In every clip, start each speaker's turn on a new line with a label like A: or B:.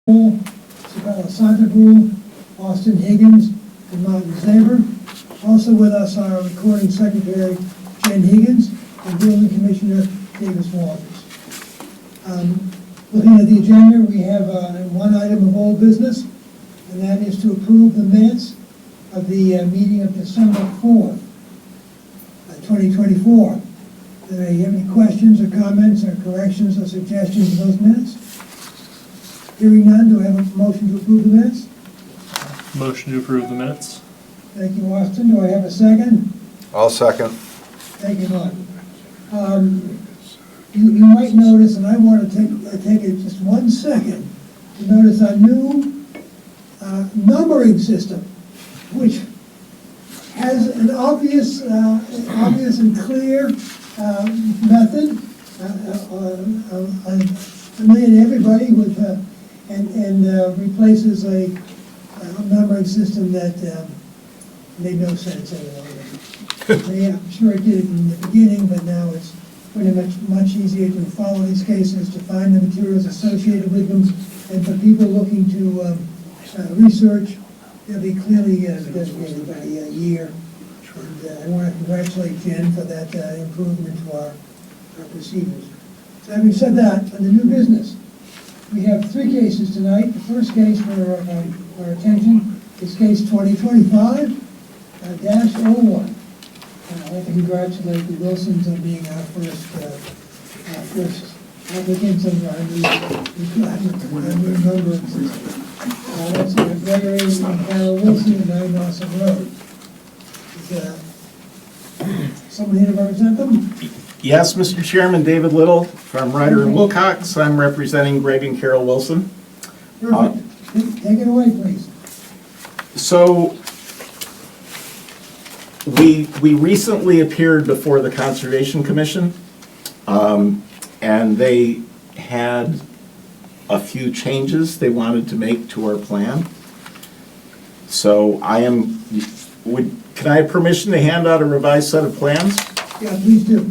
A: Rule, Sandra Rule, Austin Higgins, and Martin Zaber. Also with us are recording secretary Jen Higgins and building commissioner Davis Walters. Looking at the agenda, we have one item of old business, and that is to approve the minutes of the meeting of December 4th, 2024. Do you have any questions or comments or corrections or suggestions to those minutes? Hearing none, do I have a motion to approve the minutes?
B: Motion to approve the minutes.
A: Thank you, Austin. Do I have a second?
C: I'll second.
A: Thank you, Martin. You might notice, and I want to take it just 1 second, to notice our new numbering system, which has an obvious and clear method, familiar to everybody with, and replaces a numbering system that made no sense any longer. Yeah, I'm sure it did in the beginning, but now it's pretty much easier to follow these cases, to find the materials associated with them, and for people looking to research, they'll be clearly designated by year. And I want to congratulate Jen for that improvement to our procedures. So having said that, on the new business, we have 3 cases tonight. The first case for our attention is case 2025-01. I'd like to congratulate the Wilsons on being our first applicants of our new numbering system. That's Gregory and Carol Wilson and 9 Dawson Road. Is someone here to represent them?
D: Yes, Mr. Chairman, David Little from Ryder and Wilcox. I'm representing Greg and Carol Wilson.
A: Perfect. Take it away, please.
D: So we recently appeared before the Conservation Commission, and they had a few changes they wanted to make to our plan. So can I have permission to hand out a revised set of plans?
A: Yeah, please do.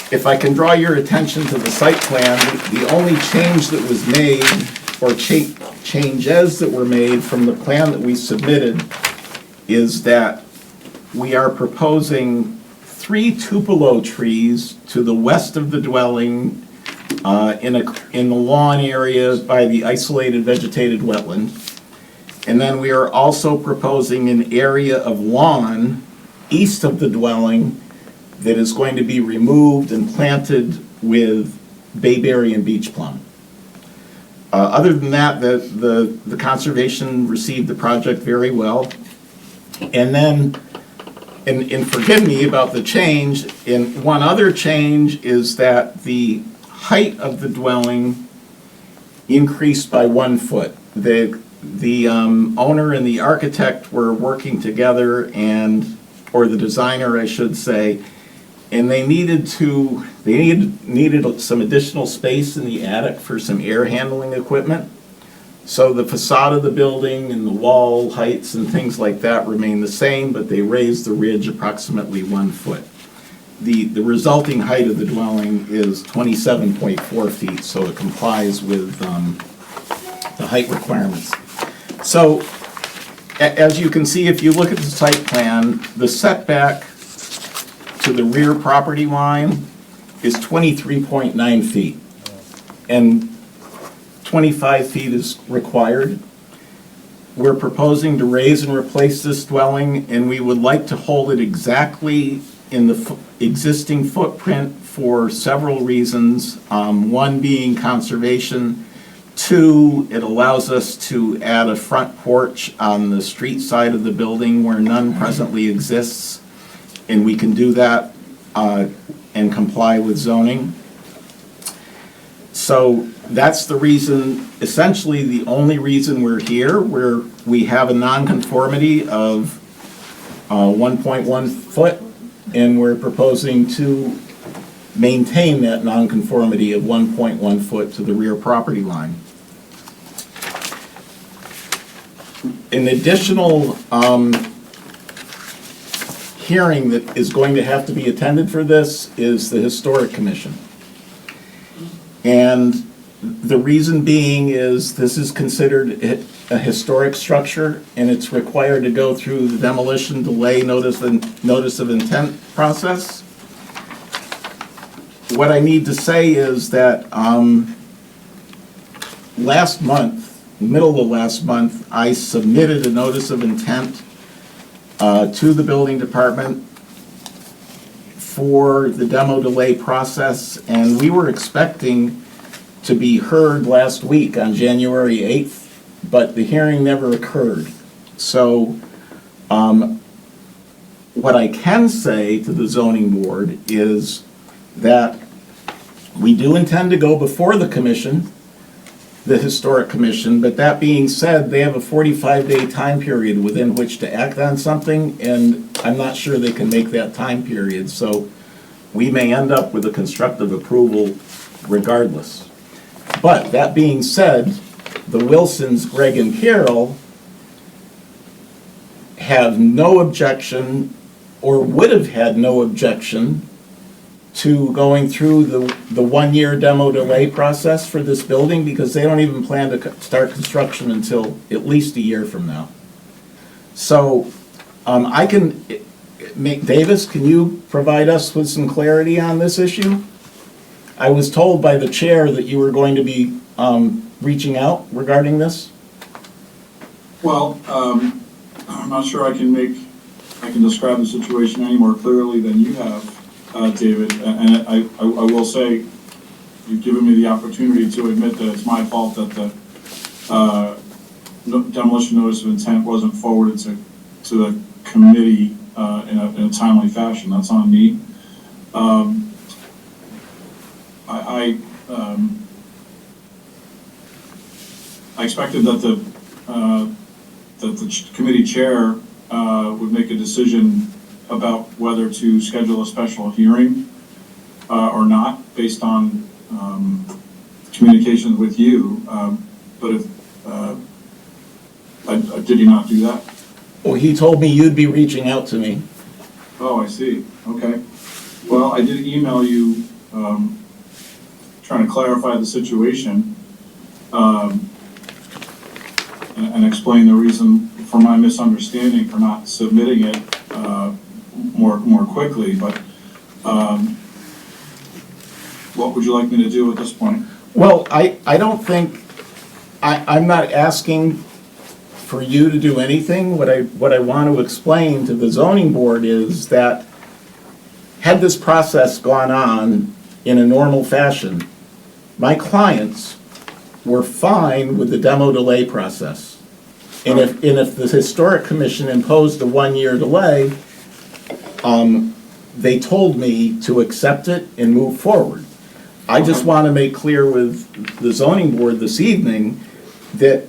D: If I can draw your attention to the site plan, the only change that was made, or changes that were made from the plan that we submitted, is that we are proposing 3 tupelo trees to the west of the dwelling in the lawn area by the isolated vegetated wetland. And then we are also proposing an area of lawn east of the dwelling that is going to be removed and planted with bayberry and beach plum. Other than that, the conservation received the project very well. And then, and forgive me about the change, and one other change is that the height of the dwelling increased by 1 foot. The owner and the architect were working together, or the designer, I should say, and they needed some additional space in the attic for some air handling equipment. So the facade of the building and the wall heights and things like that remain the same, but they raised the ridge approximately 1 foot. The resulting height of the dwelling is 27.4 feet, so it complies with the height requirements. So as you can see, if you look at the site plan, the setback to the rear property line is 23.9 feet, and 25 feet is required. We're proposing to raise and replace this dwelling, and we would like to hold it exactly in the existing footprint for several reasons. One being conservation. 2, it allows us to add a front porch on the street side of the building where none presently exists, and we can do that and comply with zoning. So that's the reason, essentially the only reason we're here, where we have a nonconformity of 1.1 foot, and we're proposing to maintain that nonconformity of 1.1 foot to the rear property line. An additional hearing that is going to have to be attended for this is the Historic Commission. And the reason being is this is considered a historic structure, and it's required to go through the demolition delay notice of intent process. What I need to say is that last month, middle of last month, I submitted a notice of intent to the building department for the demo delay process, and we were expecting to be heard last week on January 8th, but the hearing never occurred. So what I can say to the zoning board is that we do intend to go before the commission, the Historic Commission, but that being said, they have a 45-day time period within which to act on something, and I'm not sure they can make that time period, so we may end up with a constructive approval regardless. But that being said, the Wilsons, Greg and Carol, have no objection, or would have had no objection, to going through the one-year demo delay process for this building, because they don't even plan to start construction until at least a year from now. So I can make, Davis, can you provide us with some clarity on this issue? I was told by the chair that you were going to be reaching out regarding this.
C: Well, I'm not sure I can describe the situation any more clearly than you have, David, and I will say, you've given me the opportunity to admit that it's my fault that the demolition notice of intent wasn't forwarded to the committee in a timely fashion. That's on me. I expected that the committee chair would make a decision about whether to schedule a special hearing or not, based on communications with you. But if did he not do that?
D: Well, he told me you'd be reaching out to me.
C: Oh, I see. Okay. Well, I did email you trying to clarify the situation and explain the reason for my misunderstanding for not submitting it more quickly. But what would you like me to do at this point?
D: Well, I don't think, I'm not asking for you to do anything. What I want to explain to the zoning board is that had this process gone on in a normal fashion, my clients were fine with the demo delay process. And if the Historic Commission imposed a one-year delay, they told me to accept it and move forward. I just want to make clear with the zoning board this evening that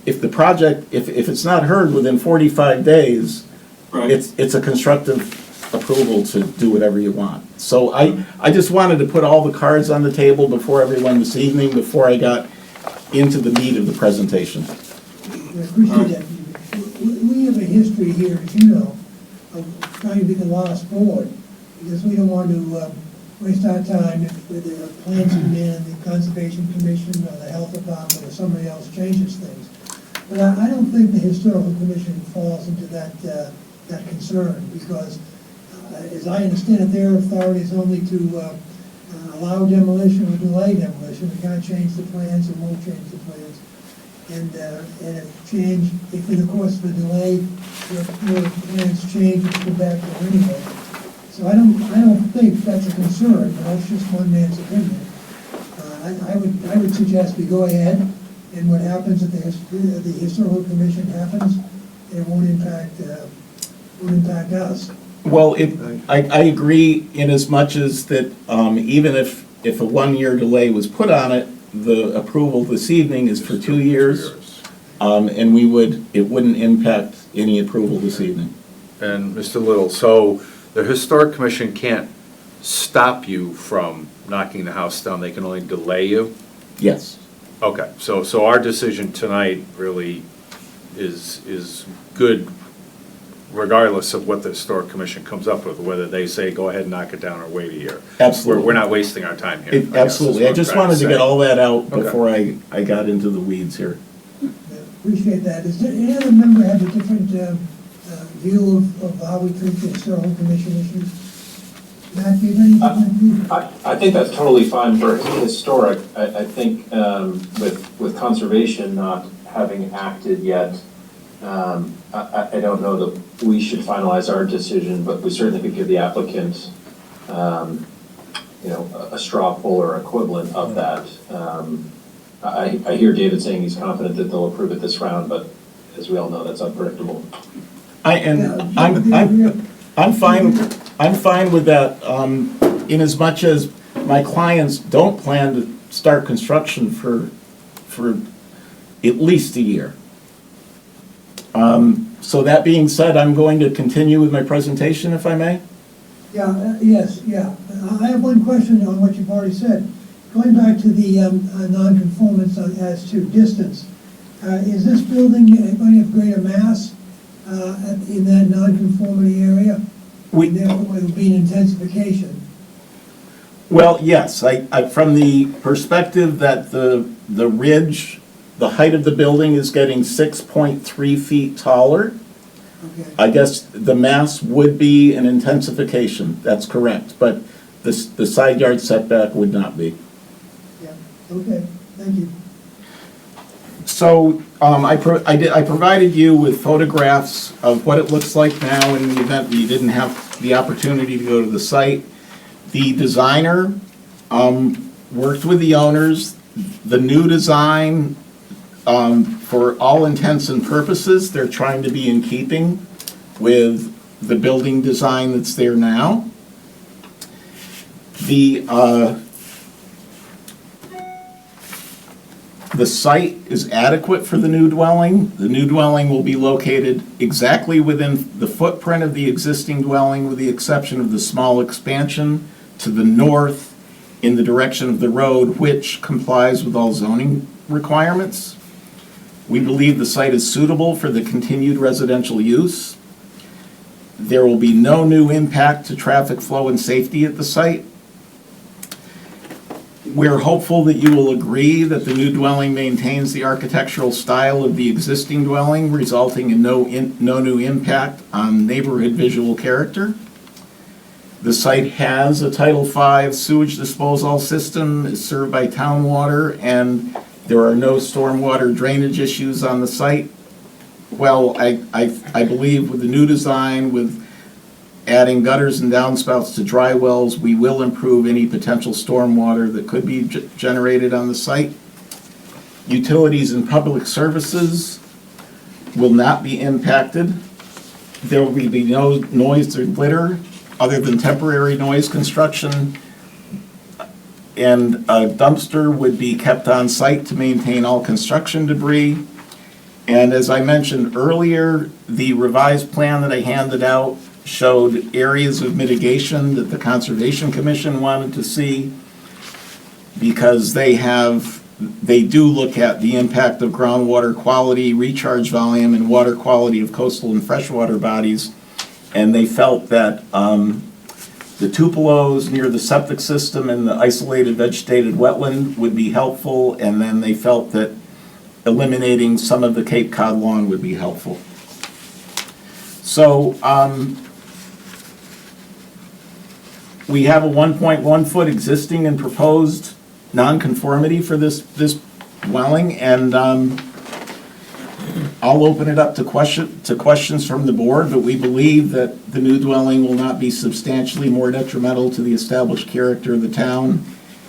D: if the project, if it's not heard within 45 days,
C: Right.
D: it's a constructive approval to do whatever you want. So I just wanted to put all the cards on the table before everyone this evening, before I got into the meat of the presentation.
A: I appreciate that. We have a history here, as you know, of trying to be the last board, because we don't want to waste our time if the plans come in and the Conservation Commission or the Health Department or somebody else changes things. But I don't think the Historical Commission falls into that concern, because as I understand it, their authority is only to allow demolition or delay demolition. We can't change the plans and won't change the plans. And if in the course of the delay, your plans change, it's go back there anyway. So I don't think that's a concern, but that's just one man's opinion. I would suggest we go ahead, and what happens at the Historical Commission happens, and it won't impact us.
D: Well, I agree in as much as that even if if a one-year delay was put on it, the approval this evening is for 2 years. And it wouldn't impact any approval this evening.
E: And Mr. Little, so the Historic Commission can't stop you from knocking the house down, they can only delay you?
D: Yes.
E: Okay, so our decision tonight really is good regardless of what the Historic Commission comes up with, whether they say, go ahead and knock it down or wait a year.
D: Absolutely.
E: We're not wasting our time here. I guess is
D: Absolutely.
E: what
D: I
E: I'm
D: just
E: trying
D: wanted to get
E: say.
D: all that out
E: Okay.
D: before I got into the weeds here.
A: Appreciate that. Does any other member have a different view of how we treat the historical commission issues? Matt, do you have any different view?
F: I think that's totally fine for historic. I think with conservation not having acted yet, I don't know that we should finalize our decision, but we certainly could give the applicant, a straw poll or equivalent of that. I hear David saying he's confident that they'll approve it this round, but as we all know, that's unpredictable.
D: I'm fine with that, in as much as my clients don't plan to start construction for at least a year. So that being said, I'm going to continue with my presentation, if I may.
A: Yes. I have one question on what you've already said. Going back to the non-conformance as to distance, is this building going to have greater mass in that non-conformity area? And therefore, it will be an intensification.
D: Well, yes, from the perspective that the ridge, the height of the building is getting 6.3 feet taller,
A: Okay.
D: I guess the mass would be an intensification, that's correct, but the side yard setback would not be.
A: Yeah, okay, thank you.
D: So, I provided you with photographs of what it looks like now in the event that you didn't have the opportunity to go to the site. The designer worked with the owners. The new design, for all intents and purposes, they're trying to be in keeping with the building design that's there now. The site is adequate for the new dwelling. The new dwelling will be located exactly within the footprint of the existing dwelling, with the exception of the small expansion to the north in the direction of the road, which complies with all zoning requirements. We believe the site is suitable for the continued residential use. There will be no new impact to traffic flow and safety at the site. We're hopeful that you will agree that the new dwelling maintains the architectural style of the existing dwelling, resulting in no new impact on neighborhood visual character. The site has a Title V sewage disposal system, is served by town water, and there are no stormwater drainage issues on the site. Well, I believe with the new design, with adding gutters and downspouts to dry wells, we will improve any potential stormwater that could be generated on the site. Utilities and public services will not be impacted. There will be no noise or glitter other than temporary noise construction. And a dumpster would be kept on site to maintain all construction debris. And as I mentioned earlier, the revised plan that I handed out showed areas of mitigation that the Conservation Commission wanted to see, because they do look at the impact of groundwater quality, recharge volume, and water quality of coastal and freshwater bodies. And they felt that the tupelos near the septic system and the isolated vegetated wetland would be helpful, and then they felt that eliminating some of the Cape Cod lawn would be helpful. So, we have a 1.1 foot existing and proposed nonconformity for this dwelling, and I'll open it up to questions from the board, but we believe that the new dwelling will not be substantially more detrimental to the established character of the town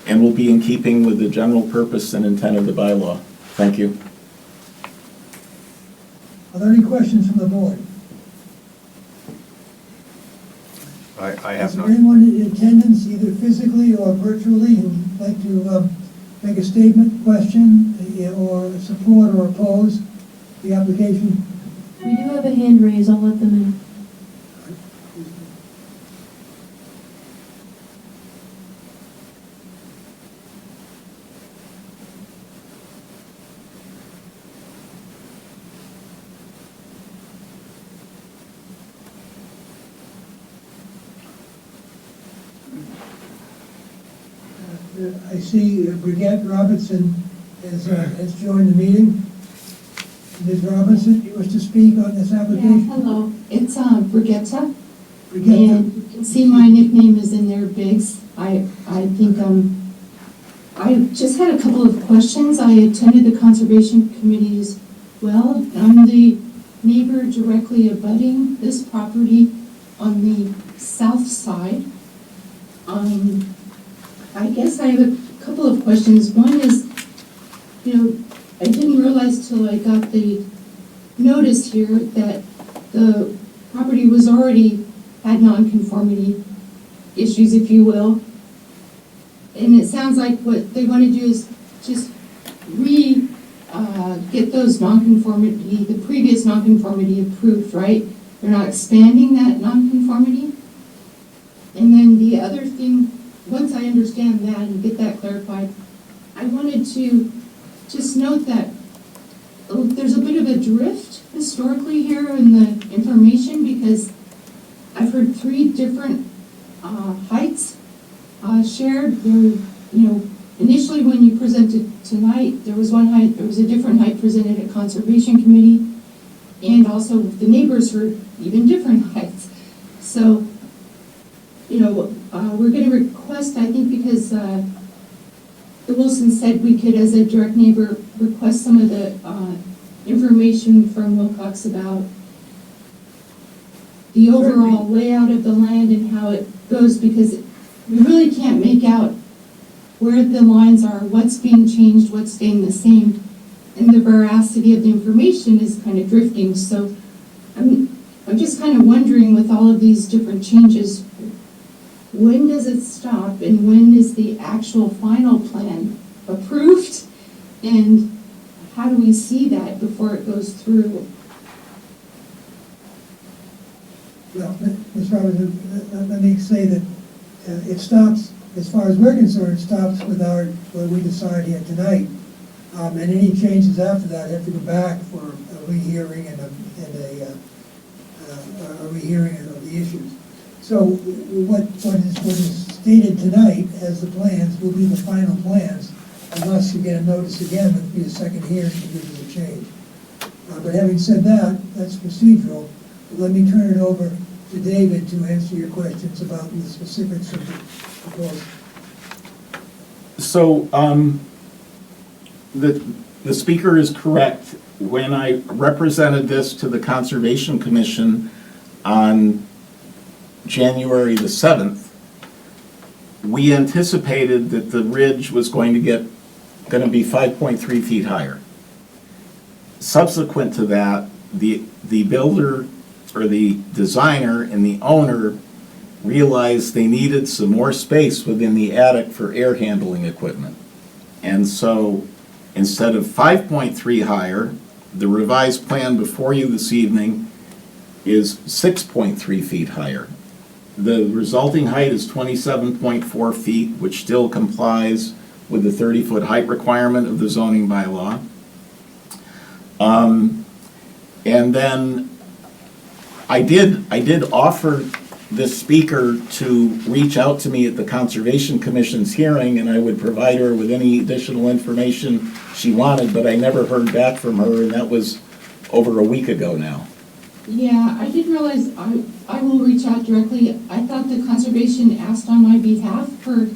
D: and will be in keeping with the general purpose and intent of the bylaw. Thank you.
A: Are there any questions from the board?
E: I
A: Is
E: have
A: there
E: no,
A: anyone in attendance, either physically or virtually, who like to make a statement, question, or support or oppose the application?
G: We do have a hand raised, I'll let them in.
A: I see Brigette Robertson has joined the meeting. Ms. Robinson, you wish to speak on this
H: Yeah,
A: application?
H: hello, it's Brigitta,
A: Brigette,
H: and you can see my nickname is in there, Biggs. I think, I just had a couple of questions. I attended the Conservation Committee as well. I'm the neighbor directly abutting this property on the south side. I guess I have a couple of questions. One is, I didn't realize till I got the notice here that the property was already had nonconformity issues, if you will. And it sounds like what they want to do is just get those nonconformity, the previous nonconformity approved, right? They're not expanding that nonconformity. And then the other thing, once I understand that and get that clarified, I wanted to just note that there's a bit of a drift historically here in the information, because I've heard 3 different heights shared. There, initially when you presented tonight, there was one height, there was a different height presented at Conservation Committee, and also the neighbors heard even different heights. So, we're going to request, I think, because the Wilson said we could, as a direct neighbor, request some of the information from Wilcox about the overall layout of the land and how it goes, because we really can't make out where the lines are, what's being changed, what's staying the same, and the veracity of the information is kind of drifting. So I'm just kind of wondering, with all of these different changes, when does it stop and when is the actual final plan approved? And how do we see that before it goes through?
A: well, Ms. Robinson, let me say that it stops, as far as we're concerned, it stops with what we decide here tonight. And any changes after that have to go back for a rehearing and a rehearing of the issues. So what is stated tonight as the plans will be the final plans, unless you get a notice again, there'll be a second hearing to give you the change. But having said that, that's procedural. Let me turn it over to David to answer your questions about the specifics of the proposal.
D: So, the speaker is correct. When I represented this to the Conservation Commission on January the 7th, we anticipated that the ridge was going to be 5.3 feet higher. Subsequent to that, the builder or the designer and the owner realized they needed some more space within the attic for air handling equipment. And so instead of 5.3 higher, the revised plan before you this evening is 6.3 feet higher. The resulting height is 27.4 feet, which still complies with the 30-foot height requirement of the zoning bylaw. And then I did offer this speaker to reach out to me at the Conservation Commission's hearing, and I would provide her with any additional information she wanted, but I never heard back from her, and that was over a week ago now.
H: Yeah, I didn't realize I will reach out directly. I thought the conservation asked on my behalf for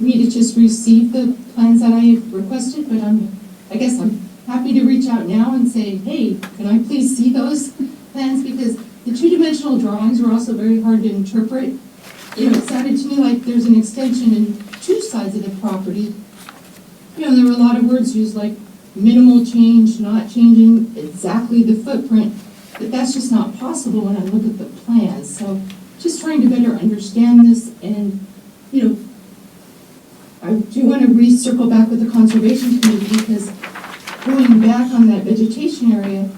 H: me to just receive the plans that I had requested, but I guess I'm happy to reach out now and say, hey, can I please see those plans? Because the two-dimensional drawings were also very hard to interpret. It sounded to me like there's an extension in 2 sides of the property. There were a lot of words used like minimal change, not changing exactly the footprint, but that's just not possible when I look at the plans. So just trying to better understand this, and I do want to recircle back with the Conservation Committee because going back on that vegetation area,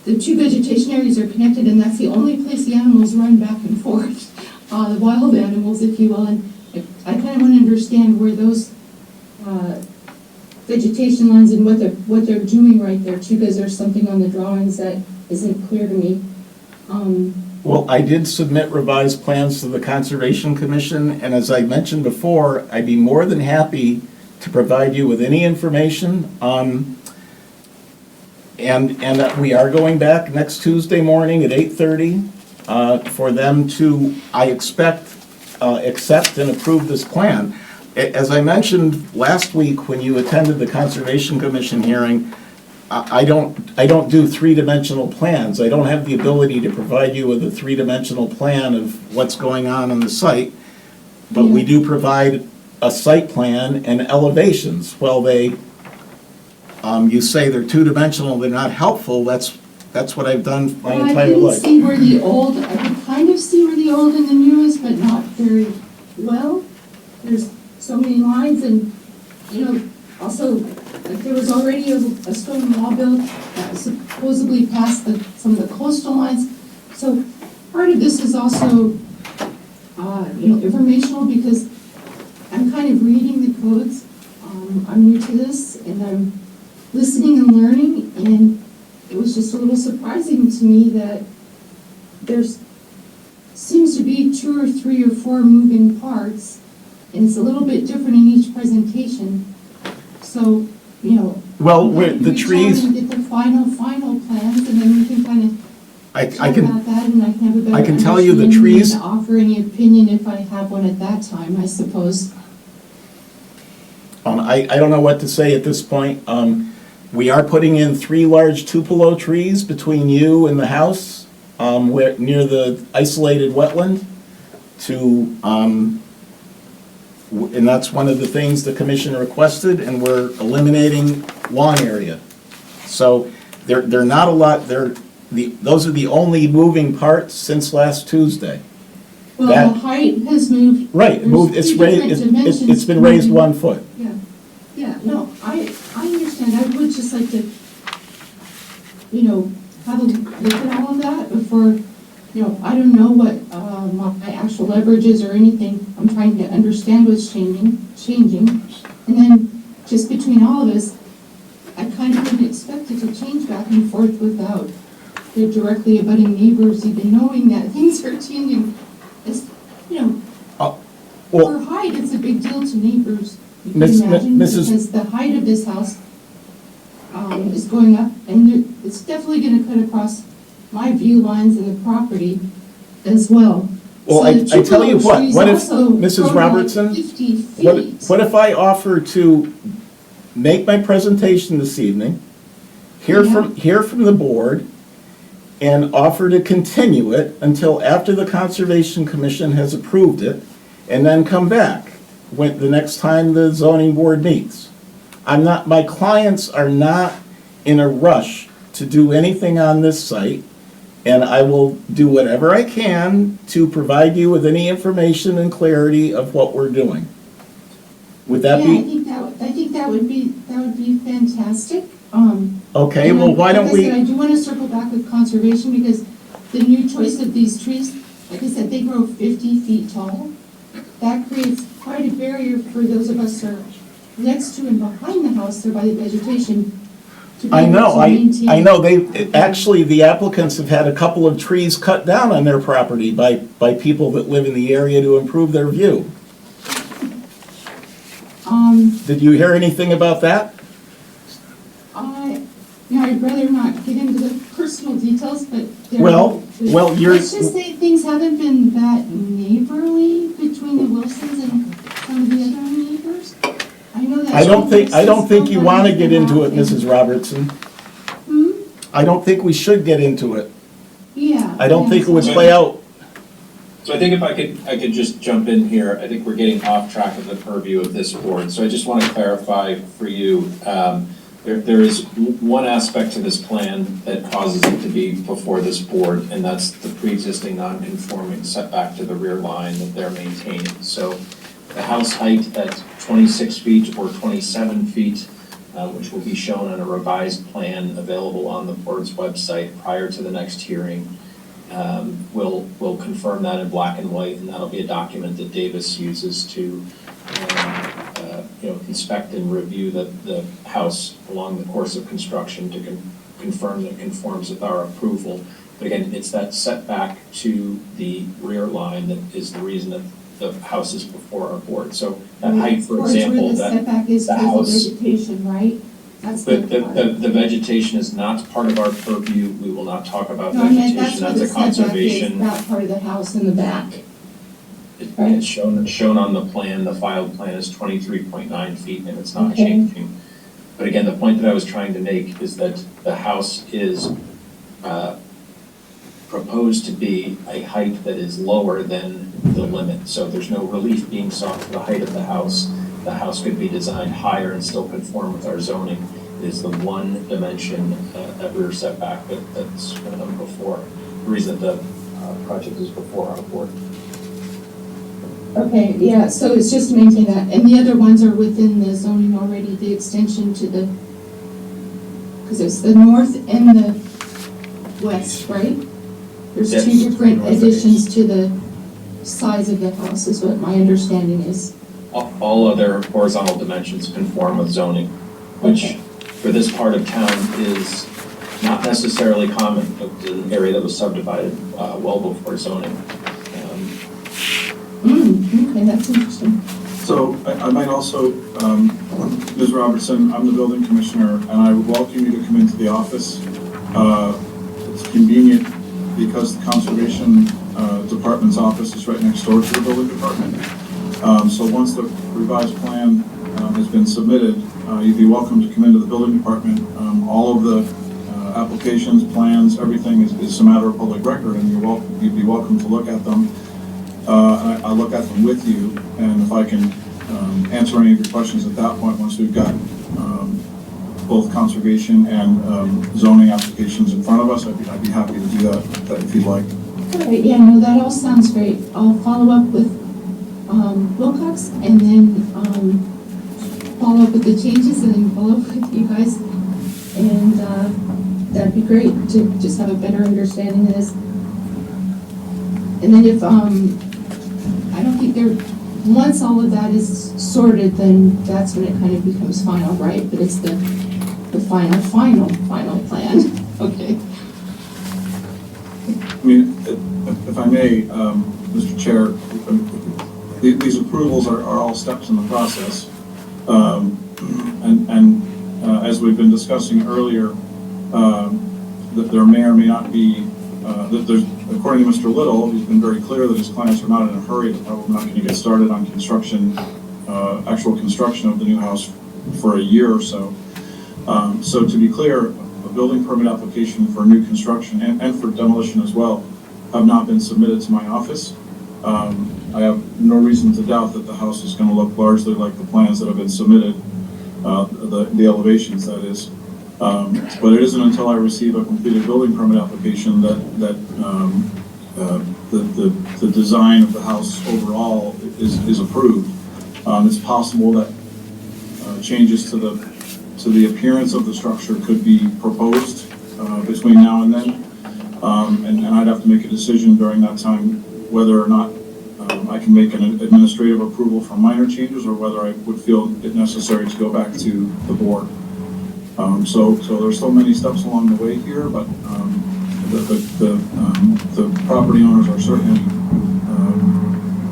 H: the two vegetation areas are connected and that's the only place the animals run back and forth, the wild animals, if you will. And I kind of want to understand where those vegetation lines and what they're doing right there too, because there's something on the drawings that isn't clear to me.
D: Well, I did submit revised plans to the Conservation Commission, and as I mentioned before, I'd be more than happy to provide you with any information. And we are going back next Tuesday morning at 8:30 for them to, I expect, accept and approve this plan. As I mentioned last week when you attended the Conservation Commission hearing, I don't do three-dimensional plans. I don't have the ability to provide you with a three-dimensional plan of what's going on the site, but we do provide a site plan and elevations. Well, you say they're two-dimensional, they're not helpful, that's what I've done my entire life.
H: I could kind of see where the old and the new is, but not very well. There's so many lines and, also, like there was already a stone wall built that was supposedly past some of the coastal lines. So part of this is also, informational because I'm kind of reading the codes. I'm new to this and I'm listening and learning, and it was just a little surprising to me that there's seems to be 2 or 3 or 4 moving parts, and it's a little bit different in each presentation. So,
D: Well,
H: the trees. Get the final plans, and then we can kind of
D: I
H: talk
D: can,
H: about that, and I can have a better
D: I can tell you the
H: understanding
D: trees-
H: and offer any opinion if I have one at that time, I suppose.
D: I don't know what to say at this point. We are putting in 3 large tupelo trees between you and the house, near the isolated wetland and that's one of the things the commission requested, and we're eliminating lawn area. So they're not a lot, those are the only moving parts since last Tuesday.
H: Well,
D: That-
H: the height has moved.
D: Right,
H: There's
D: moved, it's
H: 3
D: raised,
H: different dimensions
D: it's been raised
H: moving.
D: 1 foot.
H: Yeah, no, I understand. I would just like to, have a look at all of that before, I don't know what my actual leverage is or anything. I'm trying to understand what's changing. And then just between all of us, I kind of didn't expect it to change back and forth without the directly abutting neighbors even knowing that things are changing. It's,
D: Well,
H: for height, it's a big deal to neighbors. You can
D: Miss-
H: imagine,
D: Mrs.
H: because the height of this house is going up, and it's definitely gonna cut across my view lines in the property as well.
D: Well,
H: So the
D: I tell you
H: tupelo
D: what,
H: trees
D: what if,
H: also
D: Mrs.
H: grow to like
D: Robertson,
H: 50
D: what
H: feet.
D: what if I offer to make my presentation this evening, hear from the board, and offer to continue it until after the Conservation Commission has approved it, and then come back the next time the zoning board meets? My clients are not in a rush to do anything on this site, and I will do whatever I can to provide you with any information and clarity of what we're doing. Would that
H: Yeah,
D: be,
H: I think that would be fantastic.
D: okay,
H: And
D: well, why don't
H: Like I said, I
D: we,
H: do want to circle back with conservation because the new choice of these trees, like I said, they grow 50 feet tall. That creates quite a barrier for those of us who are next to and behind the house there by the vegetation. To be
D: I
H: able
D: know,
H: to maintain-
D: I know, actually, the applicants have had a couple of trees cut down on their property by people that live in the area to improve their view. Did you hear anything about that?
H: I'd rather not get into the personal details, but there.
D: Well, you're.
H: Let's just say things haven't been that neighborly between the Wilsons and some of the other neighbors. I know that.
D: I don't think you want to get into it, Mrs. Robertson.
H: Hmm?
D: I don't think we should get into it.
H: Yeah.
D: I don't think it would
F: Yeah.
D: play out.
F: So I think if I could just jump in here, I think we're getting off track of the purview of this board. So I just want to clarify for you, there is one aspect to this plan that causes it to be before this board, and that's the pre-existing non-conforming setback to the rear line that they're maintaining. So the house height at 26 feet or 27 feet, which will be shown on a revised plan available on the board's website prior to the next hearing. We'll confirm that in black and white, and that'll be a document that Davis uses to inspect and review the house along the course of construction to confirm that it conforms with our approval. But again, it's that setback to the rear line that is the reason that the house is before our board. So that height, for example,
H: Towards where the setback is
F: the
H: because
F: house.
H: of vegetation, right? That's the part.
F: The vegetation is not part of our purview. We will not talk about
H: No, I meant that's
F: vegetation.
H: where
F: That's
H: the
F: a
H: setback is,
F: conservation.
H: that part of the house in the back.
F: It's shown on the plan. The filed plan is 23.9 feet, and it's not
H: Okay.
F: changing. But again, the point that I was trying to make is that the house is proposed to be a height that is lower than the limit. So there's no relief being sought for the height of the house. The house could be designed higher and still conform with our zoning. It is the one dimension at rear setback that's before, the reason that the project is before our board.
H: Okay, yeah, so it's just to maintain that, and the other ones are within the zoning already, the extension to the, because it's the north and the west, right? There's
F: Yes,
H: two different
F: north and
H: additions to the size of the house, is what my understanding is.
F: All other horizontal dimensions conform with zoning, which
H: Okay.
F: for this part of town is not necessarily common. It's an area that was subdivided well before zoning.
H: Okay, that's interesting.
C: So I might also, Ms. Robertson, I'm the building commissioner, and I would welcome you to come into the office. It's convenient because the conservation department's office is right next door to the building department. So once the revised plan has been submitted, you'd be welcome to come into the building department. All of the applications, plans, everything is a matter of public record, and you'd be welcome to look at them. I look at them with you, and if I can answer any of your questions at that point, once we've got both conservation and zoning applications in front of us, I'd be happy to do that if you'd like.
H: All right, yeah, no, that all sounds great. I'll follow up with Wilcox, and then follow up with the changes, and then follow up with you guys. And that'd be great to just have a better understanding of this. And then if, I don't think once all of that is sorted, then that's when it kind of becomes final, right? But it's the final plan. Okay.
C: I mean, if I may, Mr. Chair, these approvals are all steps in the process. As we've been discussing earlier, that there may or may not be, that there's, according to Mr. Little, he's been very clear that his clients are not in a hurry. They're probably not going to get started on construction, actual construction of the new house for a year or so. So to be clear, a building permit application for new construction and for demolition as well have not been submitted to my office. I have no reason to doubt that the house is going to look largely like the plans that have been submitted, the elevations, that is. But it isn't until I receive a completed building permit application that the design of the house overall is approved. It's possible that changes to the appearance of the structure could be proposed between now and then, and I'd have to make a decision during that time whether or not I can make an administrative approval for minor changes, or whether I would feel it necessary to go back to the board. So there's so many steps along the way here, but the property owners are certainly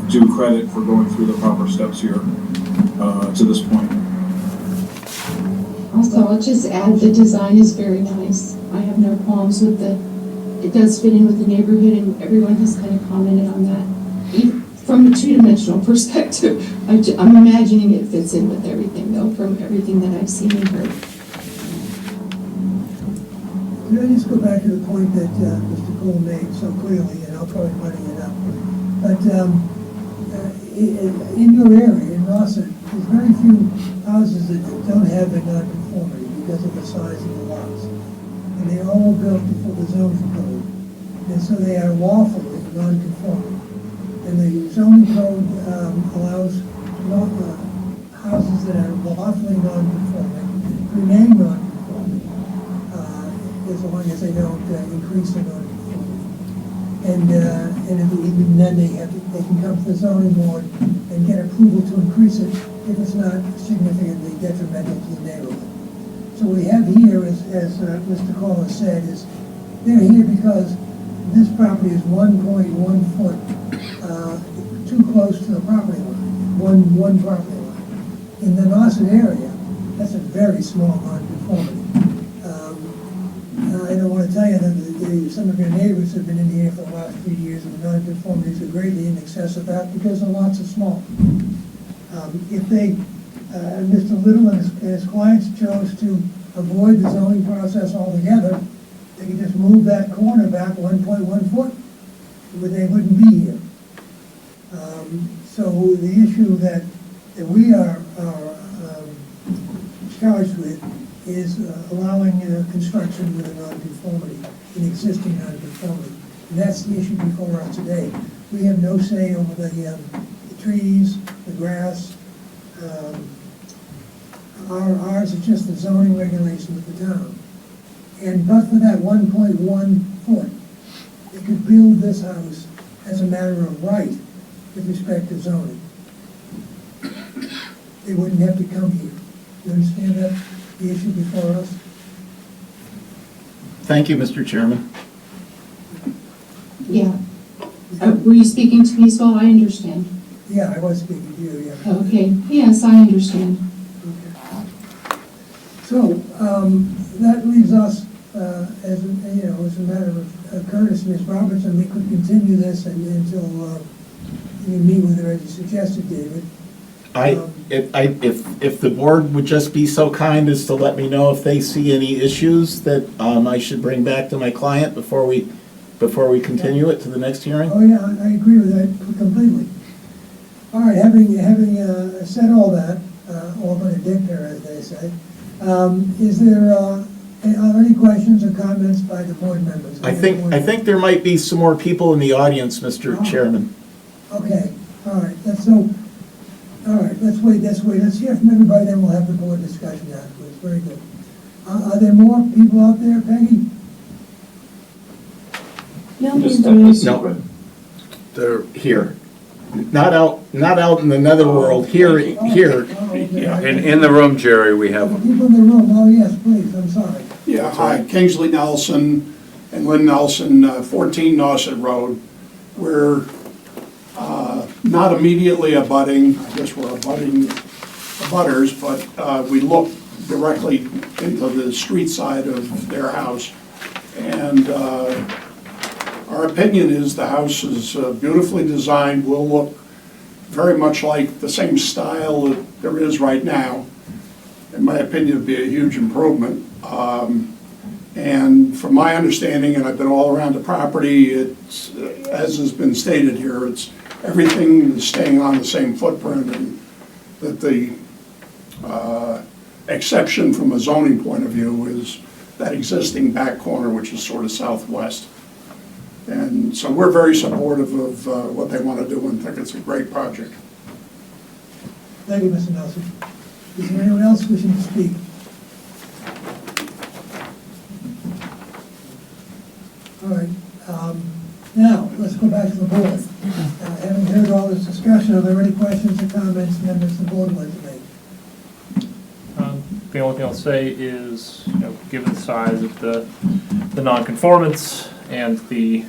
C: due credit for going through the proper steps here to this point.
H: Also, I'll just add, the design is very nice. I have no qualms with it does fit in with the neighborhood, and everyone has kind of commented on that. From a two-dimensional perspective, I'm imagining it fits in with everything, though, from everything that I've seen and heard.
A: Could I just go back to the point that Mr. Cole made so clearly, and I'll probably muddy it up. But in your area, in Rawson, there's very few houses that don't have a nonconformity because of the size of the lots. And they're all built before the zoning code. And so they are lawfully non-conforming. And the zoning code allows houses that are lawfully non-conforming remain non-conforming, as long as they don't increase the non-conformity. And even then, they can come to the zoning board and get approval to increase it if it's not significantly detrimental to the neighborhood. So what we have here is, as Mr. Kohler said, is they're here because this property is 1.1 foot too close to the property line, one property line. In the Nauset area, that's a very small non-conformity. I don't want to tell you that some of your neighbors have been in here for the last few years, and the non-conformities are greatly in excess of that because the lots are small. If they, Mr. Little and his clients chose to avoid the zoning process altogether, they could just move that corner back 1.1 foot, but they wouldn't be here. So the issue that we are charged with is allowing construction with a non-conformity, an existing non-conformity. And that's the issue before us today. We have no say over the trees, the grass. Ours is just the zoning regulation of the town. And but for that 1.1 foot, they could build this house as a matter of right with respect to zoning. They wouldn't have to come here. You understand that, the issue before us?
D: Thank you, Mr. Chairman.
H: Yeah. Were you speaking to me, so I understand?
A: Yeah, I was speaking to you, yeah.
H: Okay, yes, I understand.
A: Okay. So, that leaves us, as a matter of courtesy, Ms. Robertson, we could continue this until you meet with her as you suggested, David.
D: If the board would just be so kind as to let me know if they see any issues that I should bring back to my client before we continue it to the next hearing?
A: Oh, yeah, I agree with that completely. All right, having said all that, or benedictor, as they say, is there, are there any questions or comments by the board members?
D: I think there might be some more people in the audience, Mr. Chairman.
A: Okay, all right, all right, let's wait, let's hear from everybody, then we'll have the board discussion afterwards, very good. Are there more people out there, Peggy?
G: No,
F: Just
G: hands
F: step
G: raised.
F: this
D: They're here. Not out in the netherworld, here.
A: Oh, okay.
E: Yeah, in the room, Jerry, we have
A: People in the room, oh, yes, please, I'm sorry.
I: Yeah, hi, Kingsley Nelson and Lynn Nelson, 14 Nauset Road. We're not immediately abutting, I guess we're abutting abutters, but we look directly into the street side of their house. And our opinion is the house is beautifully designed, will look very much like the same style that there is right now. In my opinion, it'd be a huge improvement. And from my understanding, and I've been all around the property, it's, as has been stated here, it's everything is staying on the same footprint, and that the exception from a zoning point of view is that existing back corner, which is sort of southwest. And so we're very supportive of what they want to do and think it's a great project.
A: Thank you, Mr. Nelson. Is there anyone else wishing to speak? All right, now, let's go back to the board. Having heard all this discussion, are there any questions or comments members of the board would like to make?
B: The only thing I'll say is, given the size of the non-conformance and the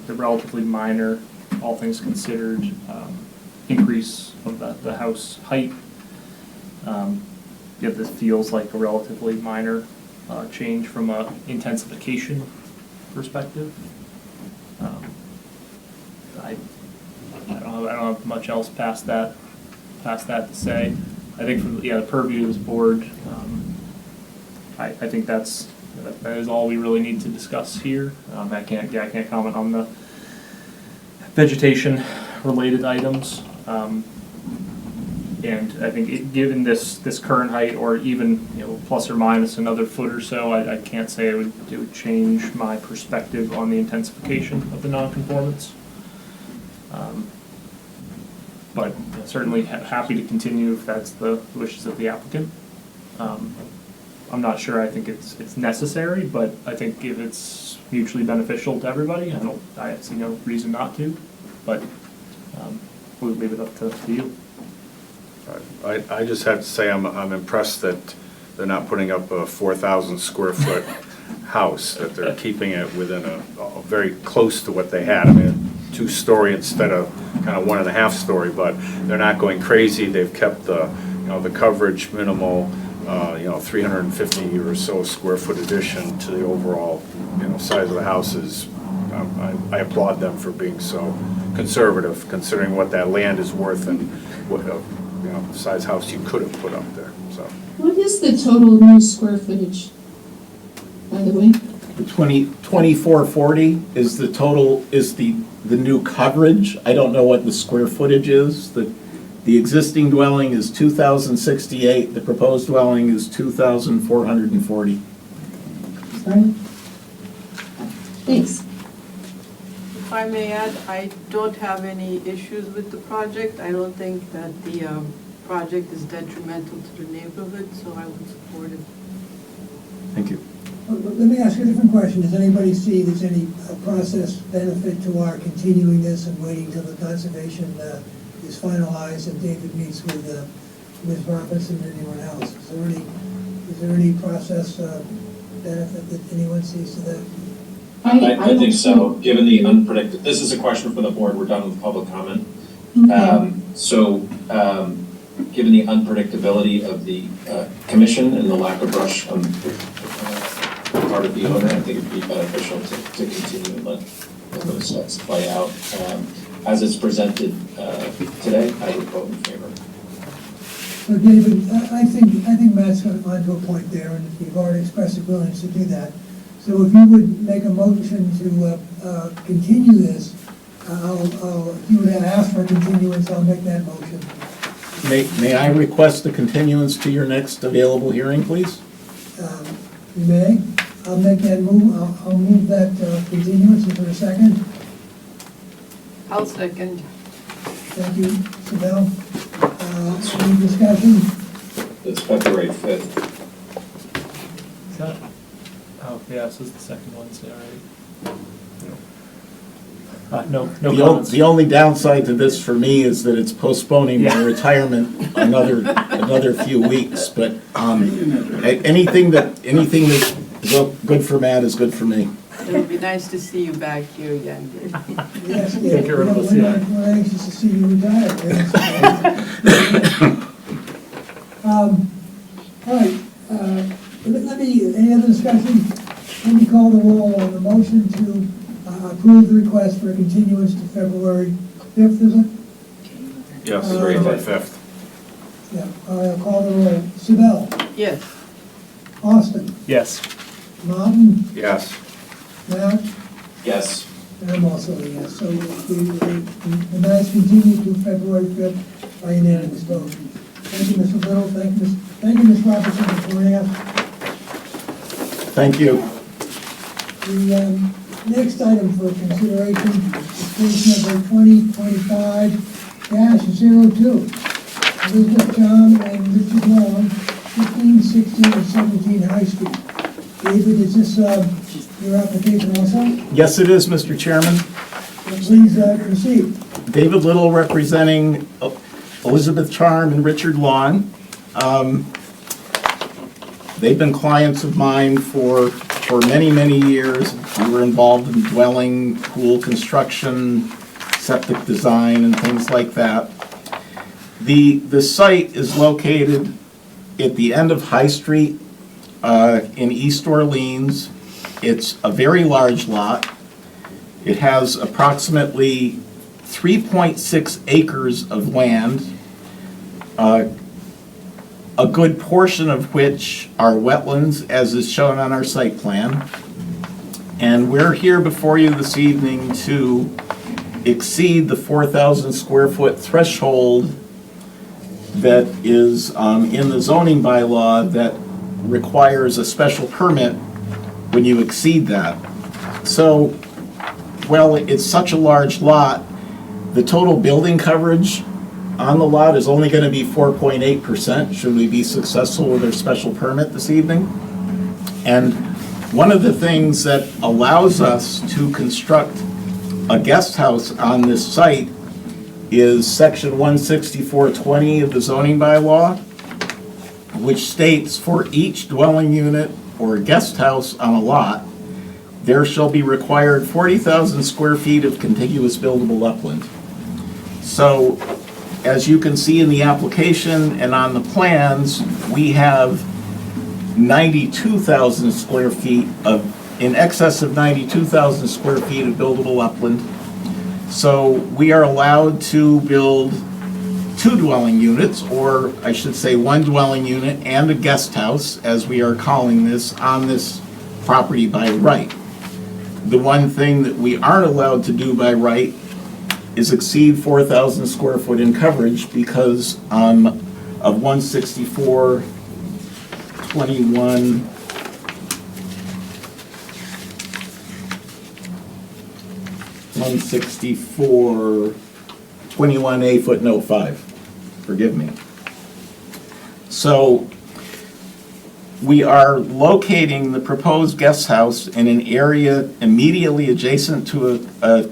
B: relatively minor, all things considered, increase of the house height, this feels like a relatively minor change from a intensification perspective. I don't have much else past that to say. I think from the purview of this board, I think that is all we really need to discuss here. I can't comment on the vegetation related items. And I think given this current height, or even plus or minus another foot or so, I can't say it would change my perspective on the intensification of the nonconformance. but certainly happy to continue if that's the wishes of the applicant. I'm not sure, I think it's necessary, but I think if it's mutually beneficial to everybody, I see no reason not to, but we'll leave it up to you.
E: I just have to say, I'm impressed that they're not putting up a 4,000 square foot house, that they're keeping it within a very close to what they had. I mean, 2-story instead of kind of 1.5-story, but they're not going crazy. They've kept the, the coverage minimal, 350 or so square foot addition to the overall, size of the houses. I applaud them for being so conservative, considering what that land is worth and what, size house you could have put up there, so.
H: What is the total new square footage, by the way?
D: 2440 is the total, is the new coverage. I don't know what the square footage is. The existing dwelling is 2,068, the proposed dwelling is 2,440.
A: Right?
H: Thanks.
J: If I may add, I don't have any issues with the project. I don't think that the project is detrimental to the neighborhood, so I would support it.
D: Thank you.
A: Let me ask you a different question. Does anybody see there's any process benefit to our continuing this and waiting till the conservation is finalized and David meets with Ms. Robinson and anyone else? Is there any process benefit that anyone sees to that?
F: I think so, given the unpredictable, this is a question for the board, we're done with public comment. Given the unpredictability of the commission and the lack of rush on part of the owner, I think it'd be beneficial to continue and let those steps play out. As it's presented today, I would vote in favor.
A: So David, I think Matt's got onto a point there, and you've already expressed a willingness to do that. So if you would make a motion to continue this, if you would ask for a continuance, I'll make that motion.
D: May I request a continuance to your next available hearing, please?
A: You may. I'll make that move. I'll move that continuance. Is there a second?
J: I'll second.
A: Thank you, Sibel. Any discussion?
F: It's February 5th.
B: Is that, oh, yeah, this is the second Wednesday already. No comments.
D: The only downside to this for me is that it's postponing my retirement another few weeks, but anything that's good for Matt is good for me.
J: It would be nice to see you back here again, Dave.
A: Yes,
B: Take care of us, yeah.
A: We're anxious to see you retire. All right, any other discussion? Let me call the roll on the motion to approve the request for a continuance to February 5th, is it?
E: Yes,
F: February
E: 5th.
A: Yeah, I'll call the roll. Sibel,
J: Yes.
A: Austin,
B: Yes.
A: Martin,
E: Yes.
A: Matt,
F: Yes.
A: and I'm also a yes. So the matters continue to February 5th by unanimous vote. Thank you, Mr. Little. Thank you, Ms. Robertson, for joining us.
D: Thank you.
A: The next item for consideration is case number 2025-02. Elizabeth John and Richard Long, 15, 16, and 17 High Street. David, is this your application also?
D: Yes, it is, Mr. Chairman.
A: Please proceed.
D: David Little representing Elizabeth Charm and Richard Long. They've been clients of mine for many, many years. We were involved in dwelling, pool construction, septic design, and things like that. The site is located at the end of High Street in East Orleans. It's a very large lot. It has approximately 3.6 acres of land, a good portion of which are wetlands, as is shown on our site plan. And we're here before you this evening to exceed the 4,000 square foot threshold that is in the zoning bylaw that requires a special permit when you exceed that. So, well, it's such a large lot, the total building coverage on the lot is only gonna be 4.8%, should we be successful with our special permit this evening. And one of the things that allows us to construct a guest house on this site is section 16420 of the zoning bylaw, which states for each dwelling unit or guest house on a lot, there shall be required 40,000 square feet of contiguous buildable upland. So, as you can see in the application and on the plans, we have 92,000 square feet of, in excess of 92,000 square feet of buildable upland. So we are allowed to build 2 dwelling units, or I should say 1 dwelling unit and a guest house, as we are calling this, on this property by right. The one thing that we aren't allowed to do by right is exceed 4,000 square foot in coverage because of 16421. 16421A footnote 5. Forgive me. So we are locating the proposed guest house in an area immediately adjacent to a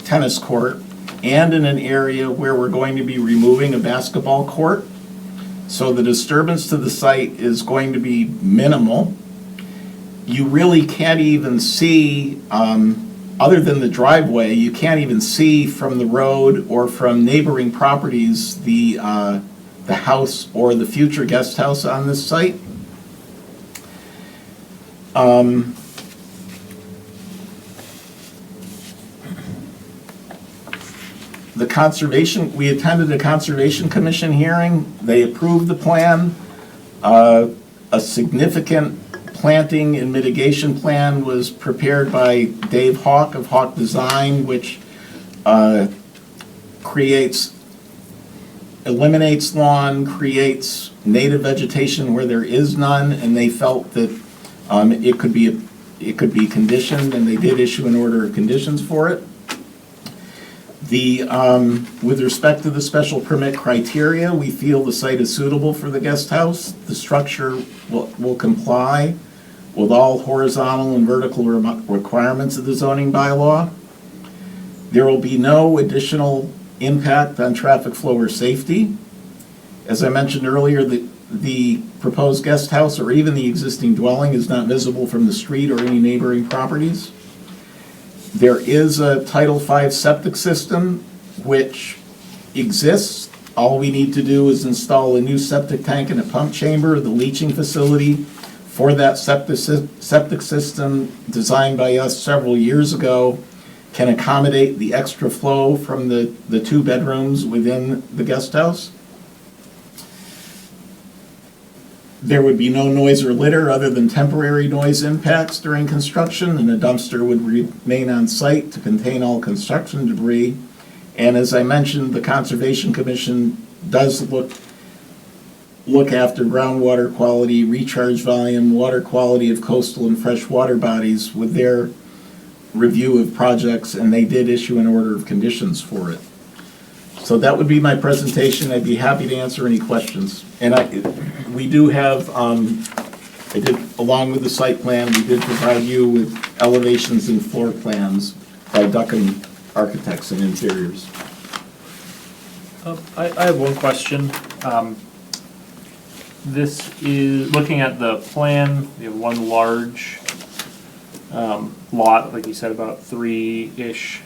D: tennis court and in an area where we're going to be removing a basketball court. So the disturbance to the site is going to be minimal. You really can't even see, other than the driveway, you can't even see from the road or from neighboring properties the house or the future guest house on this site. The conservation, we attended a Conservation Commission hearing. They approved the plan. A significant planting and mitigation plan was prepared by Dave Hawk of Hawk Design, which eliminates lawn, creates native vegetation where there is none, and they felt that it could be conditioned, and they did issue an order of conditions for it. With respect to the special permit criteria, we feel the site is suitable for the guest house. The structure will comply with all horizontal and vertical requirements of the zoning bylaw. There will be no additional impact on traffic flow or safety. As I mentioned earlier, the proposed guest house or even the existing dwelling is not visible from the street or any neighboring properties. There is a Title V septic system which exists. All we need to do is install a new septic tank and a pump chamber. The leaching facility for that septic system, designed by us several years ago, can accommodate the extra flow from the 2 bedrooms within the guest house. There would be no noise or litter other than temporary noise impacts during construction, and a dumpster would remain on site to contain all construction debris. And as I mentioned, the Conservation Commission does look after groundwater quality, recharge volume, water quality of coastal and freshwater bodies with their review of projects, and they did issue an order of conditions for it. So that would be my presentation. I'd be happy to answer any questions. And we do have, along with the site plan, we did provide you with elevations and floor plans by Duckham Architects and Interiors.
B: I have one question. This is, looking at the plan, you have one large lot, like you said, about 3-ish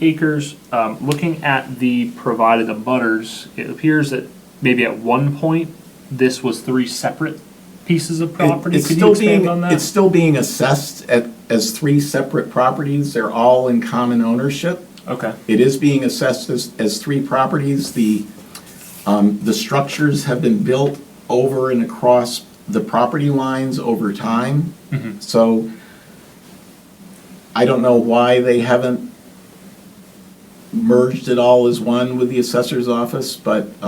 B: acres. Looking at the provided abutters, it appears that maybe at one point this was 3 separate pieces of property. Could you expand on that?
D: It's still being assessed as 3 separate properties. They're all in common ownership.
B: Okay.
D: It is being assessed as 3 properties. The structures have been built over and across the property lines over time. So I don't know why they haven't merged it all as one with the assessor's office, but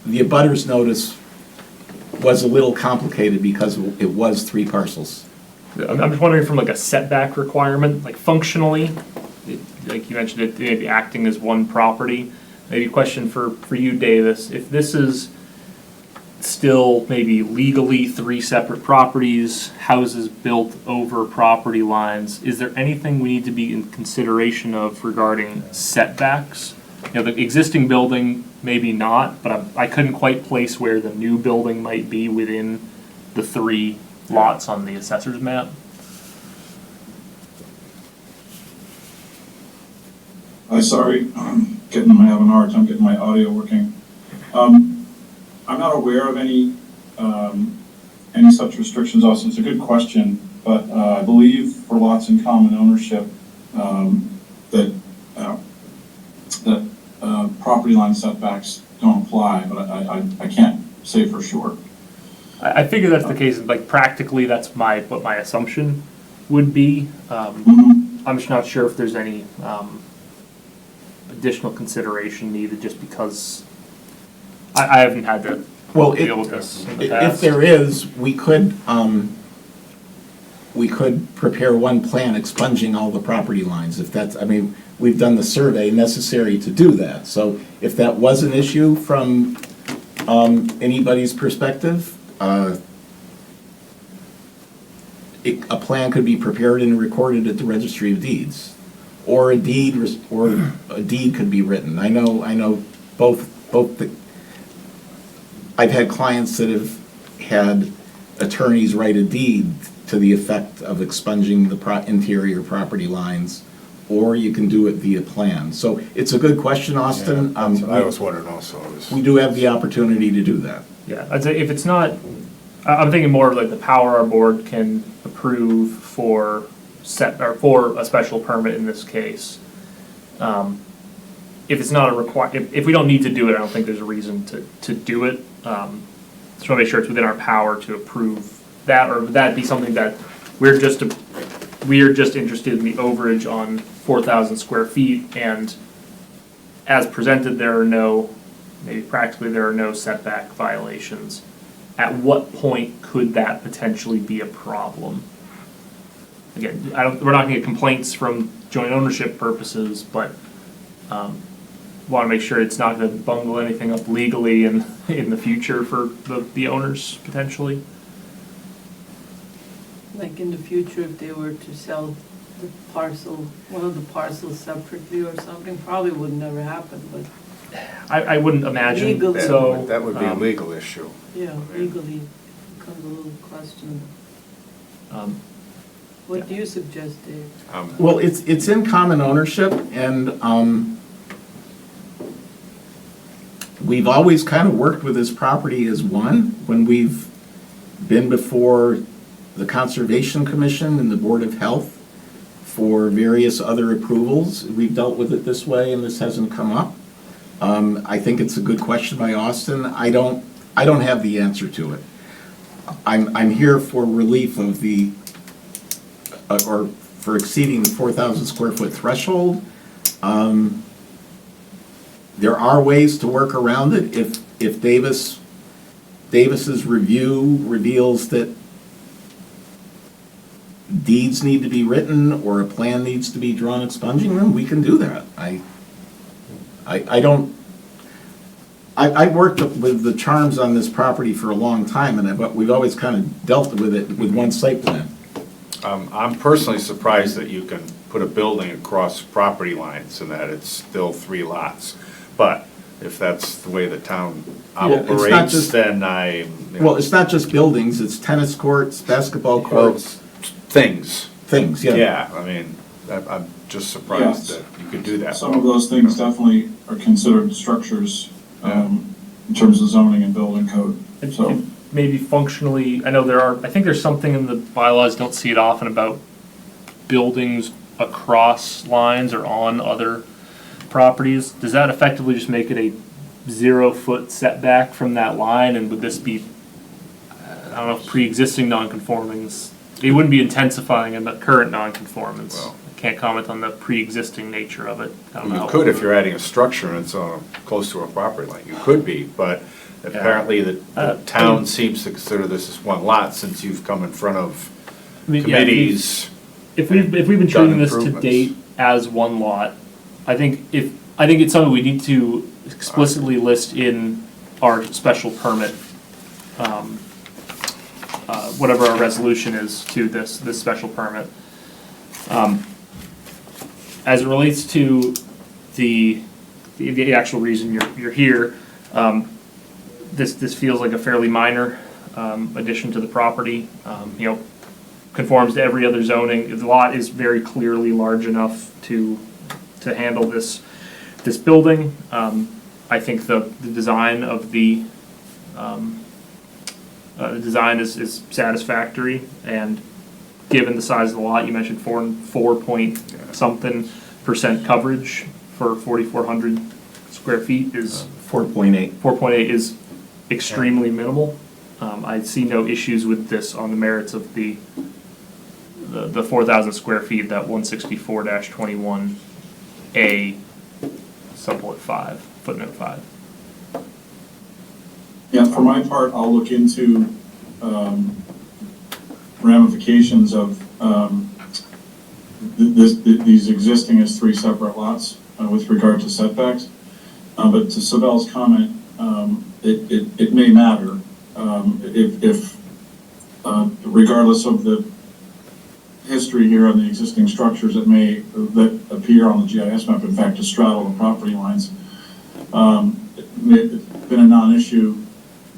D: the abutters notice was a little complicated because it was 3 parcels.
B: I'm just wondering from like a setback requirement, like functionally, like you mentioned, it maybe acting as one property. Maybe a question for you, Davis, if this is still maybe legally 3 separate properties, houses built over property lines, is there anything we need to be in consideration of regarding setbacks? You know, the existing building, maybe not, but I couldn't quite place where the new building might be within the 3 lots on the assessor's map.
C: Sorry, I'm having a hard time getting my audio working. I'm not aware of any such restrictions, Austin. It's a good question, but I believe for lots in common ownership, that property line setbacks don't apply, but I can't say for sure.
B: I figure that's the case, like practically, that's what my assumption would be. I'm just not sure if there's any additional consideration needed, just because I haven't had to deal with this in the past.
D: If there is, we could prepare one plan expunging all the property lines, if that's, I mean, we've done the survey necessary to do that. So if that was an issue from anybody's perspective, a plan could be prepared and recorded at the Registry of Deeds, or a deed could be written. I know both I've had clients that have had attorneys write a deed to the effect of expunging the interior property lines, or you can do it via plan. So it's a good question, Austin.
E: Yeah, that's what I was wondering also.
D: We do have the opportunity to do that.
B: Yeah, I'd say if it's not, I'm thinking more of like the power our board can approve for for a special permit in this case. If it's not a if we don't need to do it, I don't think there's a reason to do it. Just want to make sure it's within our power to approve that, or would that be something that we're just interested in the overage on 4,000 square feet, and as presented, maybe practically there are no setback violations. At what point could that potentially be a problem? Again, we're not going to get complaints from joint ownership purposes, but want to make sure it's not going to bungle anything up legally in the future for the owners potentially.
J: Like in the future, if they were to sell the parcel, one of the parcels separately or something, probably would never happen, but
B: I wouldn't imagine.
J: Legally.
B: So
E: That would be a legal issue.
J: yeah, legally becomes a little questionable. What do you suggest, Dave?
D: Well, it's in common ownership, and we've always kind of worked with this property as one. When we've been before the Conservation Commission and the Board of Health for various other approvals, we've dealt with it this way, and this hasn't come up. I think it's a good question by Austin. I don't have the answer to it. I'm here for relief of the, or for exceeding the 4,000 square foot threshold. There are ways to work around it. If Davis's review reveals that deeds need to be written or a plan needs to be drawn expunging them, we can do that. I've worked with the charms on this property for a long time, and we've always kind of dealt with it with one site plan.
E: I'm personally surprised that you can put a building across property lines and that it's still 3 lots. But if that's the way the town operates, then
D: Well, it's not just buildings, it's tennis courts, basketball courts.
E: Things.
D: Things, yeah.
E: Yeah, I mean, I'm just surprised that you could do that.
C: Some of those things definitely are considered structures in terms of zoning and building code, so.
B: Maybe functionally, I think there's something in the bylaws, don't see it often, about buildings across lines or on other properties. Does that effectively just make it a 0-foot setback from that line, and would this be, I don't know, pre-existing non-conformings? It wouldn't be intensifying in the current non-conformance.
E: Well,
B: I can't comment on the pre-existing nature of it. I don't know.
E: You could if you're adding a structure and it's close to a property line. You could be, but apparently the town seems to consider this as one lot since you've come in front of committees.
B: If we've been treating this to
E: improvements.
B: date as one lot, I think it's something we need to explicitly list in our special permit, whatever our resolution is to this special permit. As it relates to the actual reason you're here, this feels like a fairly minor addition to the property. Conforms to every other zoning. The lot is very clearly large enough to handle this building. I think the design of the design is satisfactory, and given the size of the lot, you mentioned 4 point something % coverage for 4,400 square feet is
D: 4.8.
B: 4.8 is extremely minimal. I see no issues with this on the merits of the 4,000 square feet, that 164-21A, sublet 5, footnote 5.
C: Yeah, for my part, I'll look into ramifications of these existing as 3 separate lots with regard to setbacks. But to Sabelle's comment, it may matter if regardless of the history here on the existing structures that appear on the GIS map, in fact, to straddle the property lines. It's been a non-issue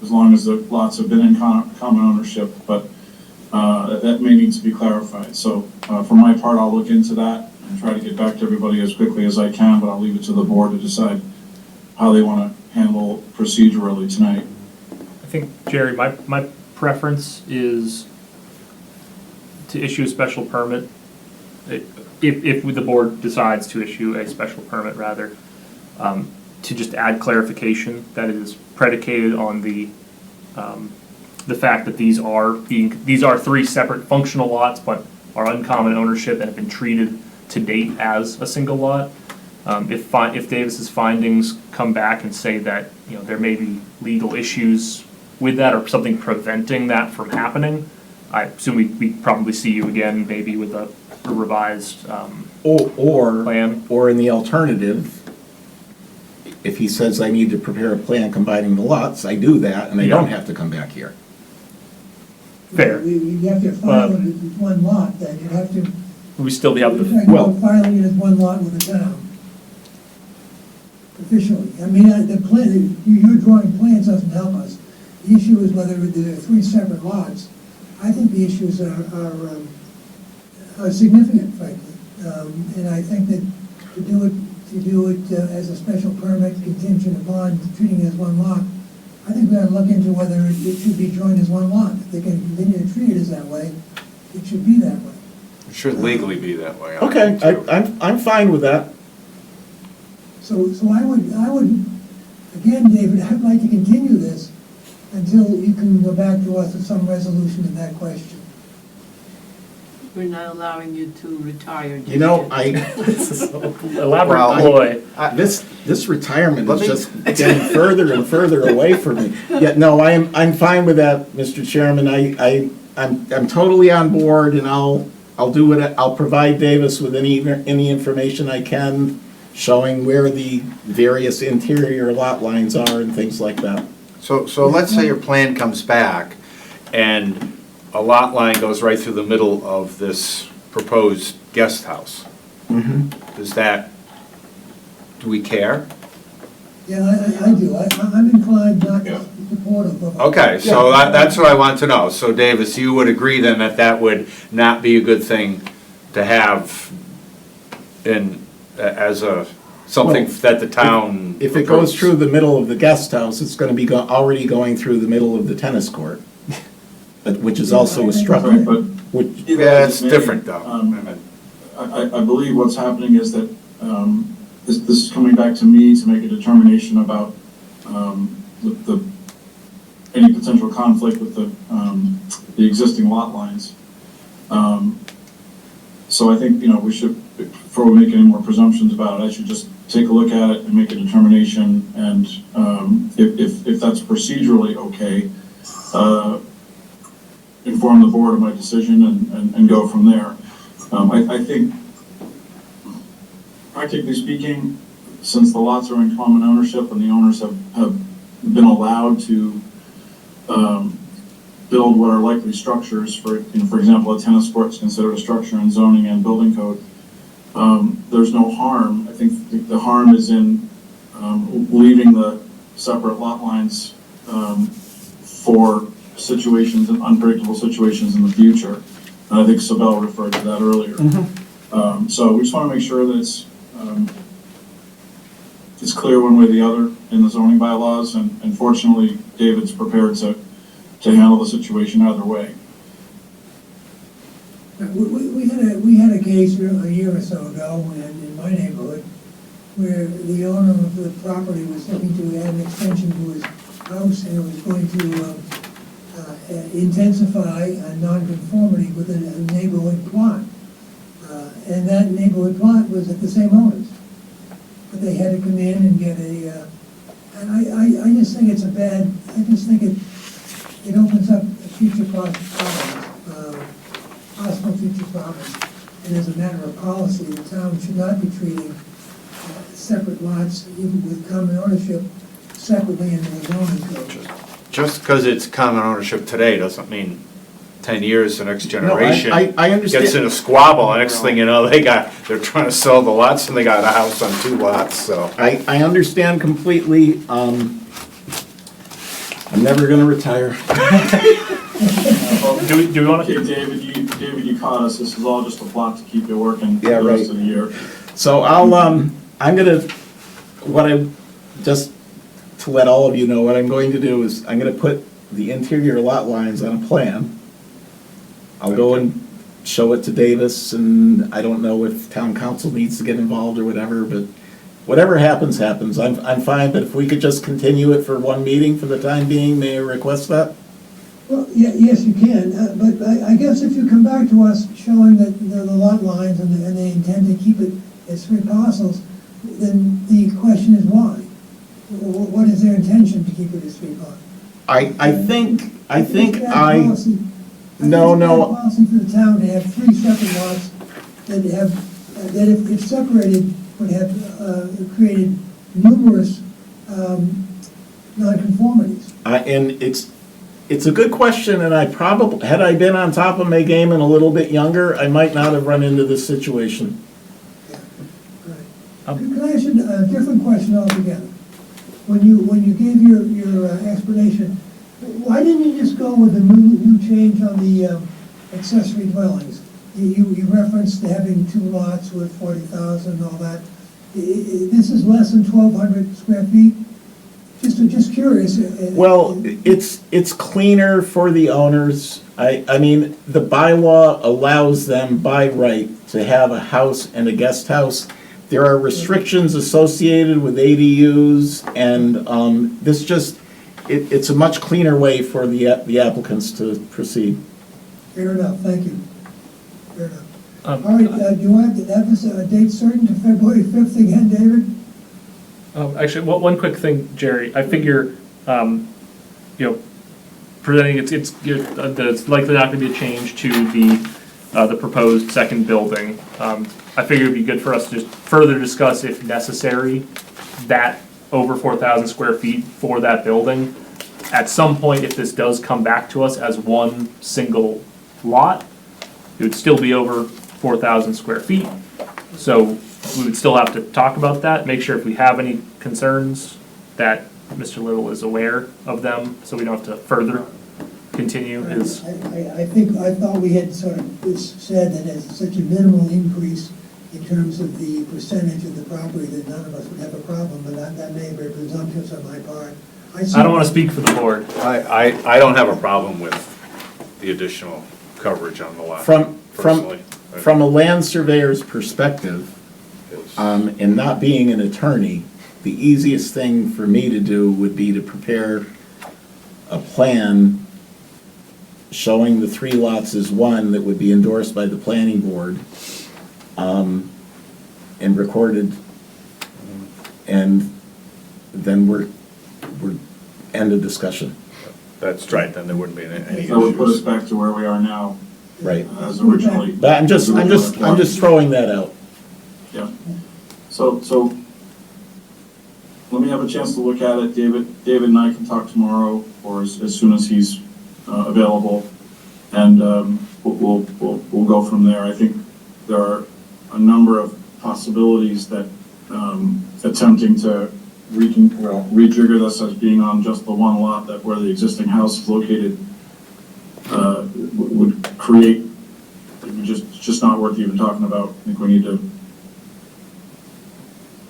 C: as long as the lots have been in common ownership, but that may need to be clarified. So for my part, I'll look into that and try to get back to everybody as quickly as I can, but I'll leave it to the board to decide how they want to handle procedurally tonight.
B: I think, Jerry, my preference is to issue a special permit, if the board decides to issue a special permit, rather, to just add clarification that it is predicated on the fact that these are 3 separate functional lots, but are uncommon ownership and have been treated to date as a single lot. If Davis's findings come back and say that there may be legal issues with that or something preventing that from happening, I assume we probably see you again, maybe with a revised plan.
D: Or in the alternative, if he says I need to prepare a plan combining the lots, I do that, and I don't have to come back here.
B: Fair.
A: You have to file it as one lot, then you have to.
B: We still have
A: You're
B: the,
A: talking about filing it as one lot with the town. Officially, I mean, the plan, you're drawing plans doesn't help us. The issue is whether there are 3 separate lots. I think the issues are significant, frankly. And I think that to do it as a special permit contingent upon treating it as one lot, I think we ought to look into whether it should be joined as one lot. If they can continue to treat it as that way, it should be that way.
E: It should legally be that way.
D: Okay, I'm fine with that.
A: So I would, again, David, I'd like to continue this until you can go back to us with some resolution to that question.
J: We're not allowing you to retire.
B: elaborate ploy.
D: This retirement
E: Let
D: is
E: me-
D: just getting further and further away from me. Yeah, no, I'm fine with that, Mr. Chairman. I'm totally on board, and I'll do it. I'll provide Davis with any information I can, showing where the various interior lot lines are and things like that.
E: So let's say your plan comes back and a lot line goes right through the middle of this proposed guest house.
D: Mm-hmm.
E: Do we care?
A: Yeah, I do. I'm inclined not to support it. but-
E: Okay, so that's what I want to know. So Davis, you would agree then that would not be a good thing to have as something that the town.
D: If it goes through the middle of the guest house, it's going to be already going through the middle of the tennis court, which is also a structure.
C: Right, but
D: Which,
E: Yeah, it's different though.
C: I believe what's happening is that this is coming back to me to make a determination about any potential conflict with the existing lot lines. So I think, we should, before we make any more presumptions about it, I should just take a look at it and make a determination, and if that's procedurally okay, inform the board of my decision and go from there. I think practically speaking, since the lots are in common ownership and the owners have been allowed to build what are likely structures, for example, a tennis court is considered a structure in zoning and building code, there's no harm. I think the harm is in leaving the separate lot lines for situations, unpredictable situations in the future. And I think Sabel referred to that earlier. So we just want to make sure that it's clear one way or the other in the zoning bylaws, and fortunately, David's prepared to handle the situation either way.
A: We had a case a year or so ago in my neighborhood where the owner of the property was looking to add an extension to his house, and it was going to intensify a nonconformity with a neighborhood plot. And that neighborhood plot was at the same owners. But they had to come in and get and I just think it's I just think it opens up future problems, possible future problems. And as a matter of policy, the town should not be treating separate lots, even with common ownership, separately in the zoning code.
E: Just because it's common ownership today doesn't mean 10 years, the next
D: No,
E: generation
D: I understand.
E: gets in a squabble, and next thing you know, they're trying to sell the lots, and they got a house on 2 lots, so.
D: I understand completely. I'm never gonna retire.
B: Do we want
C: Okay,
B: to?
C: David, you caught us. This is all just a plot to keep you working for
D: Yeah,
C: the rest
D: right.
C: of the year.
D: So just to let all of you know, what I'm going to do is, I'm gonna put the interior lot lines on a plan. I'll go and show it to Davis, and I don't know if town council needs to get involved or whatever, but whatever happens, happens. I'm fine, but if we could just continue it for one meeting for the time being, may I request that?
A: Well, yeah, yes, you can, but I guess if you come back to us showing that the lot lines and they intend to keep it as 3 parcels, then the question is why? What is their intention to keep it as 3 parcels?
D: I think
A: It's bad
D: I,
A: policy.
D: no,
A: It's
D: no.
A: bad policy for the town to have 3 separate lots that if separated, would have created numerous nonconformities.
D: And it's a good question, and I probably, had I been on top of my game and a little bit younger, I might not have run into this situation.
A: Right. Can I ask you a different question altogether? When you gave your explanation, why didn't you just go with a new change on the accessory dwellings? You referenced having 2 lots with 40,000 and all that. This is less than 1,200 square feet? Just curious.
D: Well, it's cleaner for the owners. I mean, the bylaw allows them by right to have a house and a guest house. There are restrictions associated with ADUs, and it's a much cleaner way for the applicants to proceed.
A: Fair enough, thank you. Fair enough. All right, do you want to have this a date certain to February 5th again, David?
B: Actually, one quick thing, Jerry. I figure, presenting that it's likely not going to be a change to the proposed second building. I figure it'd be good for us to just further discuss, if necessary, that over 4,000 square feet for that building. At some point, if this does come back to us as one single lot, it would still be over 4,000 square feet. So we would still have to talk about that, make sure if we have any concerns that Mr. Little is aware of them, so we don't have to further continue his.
A: I thought we had sort of said that it's such a minimal increase in terms of the percentage of the property that none of us would have a problem, but that may be presumptuous on my part.
B: I don't want to speak for the board.
E: I don't have a problem with the additional coverage on the lot, personally.
D: From a land surveyor's perspective, and not being an attorney, the easiest thing for me to do would be to prepare a plan showing the 3 lots as one that would be endorsed by the planning board, and recorded, and then we're end of discussion.
E: That's right, then there wouldn't be any
C: That would put us
E: issues.
C: back to where we are now,
D: Right.
C: as originally.
D: But I'm just throwing that out.
C: Yeah. So let me have a chance to look at it. David and I can talk tomorrow or as soon as he's available. And we'll go from there. I think there are a number of possibilities that attempting to rejigger this as being on just the one lot that where the existing house is located would create, just not worth even talking about. I think we need to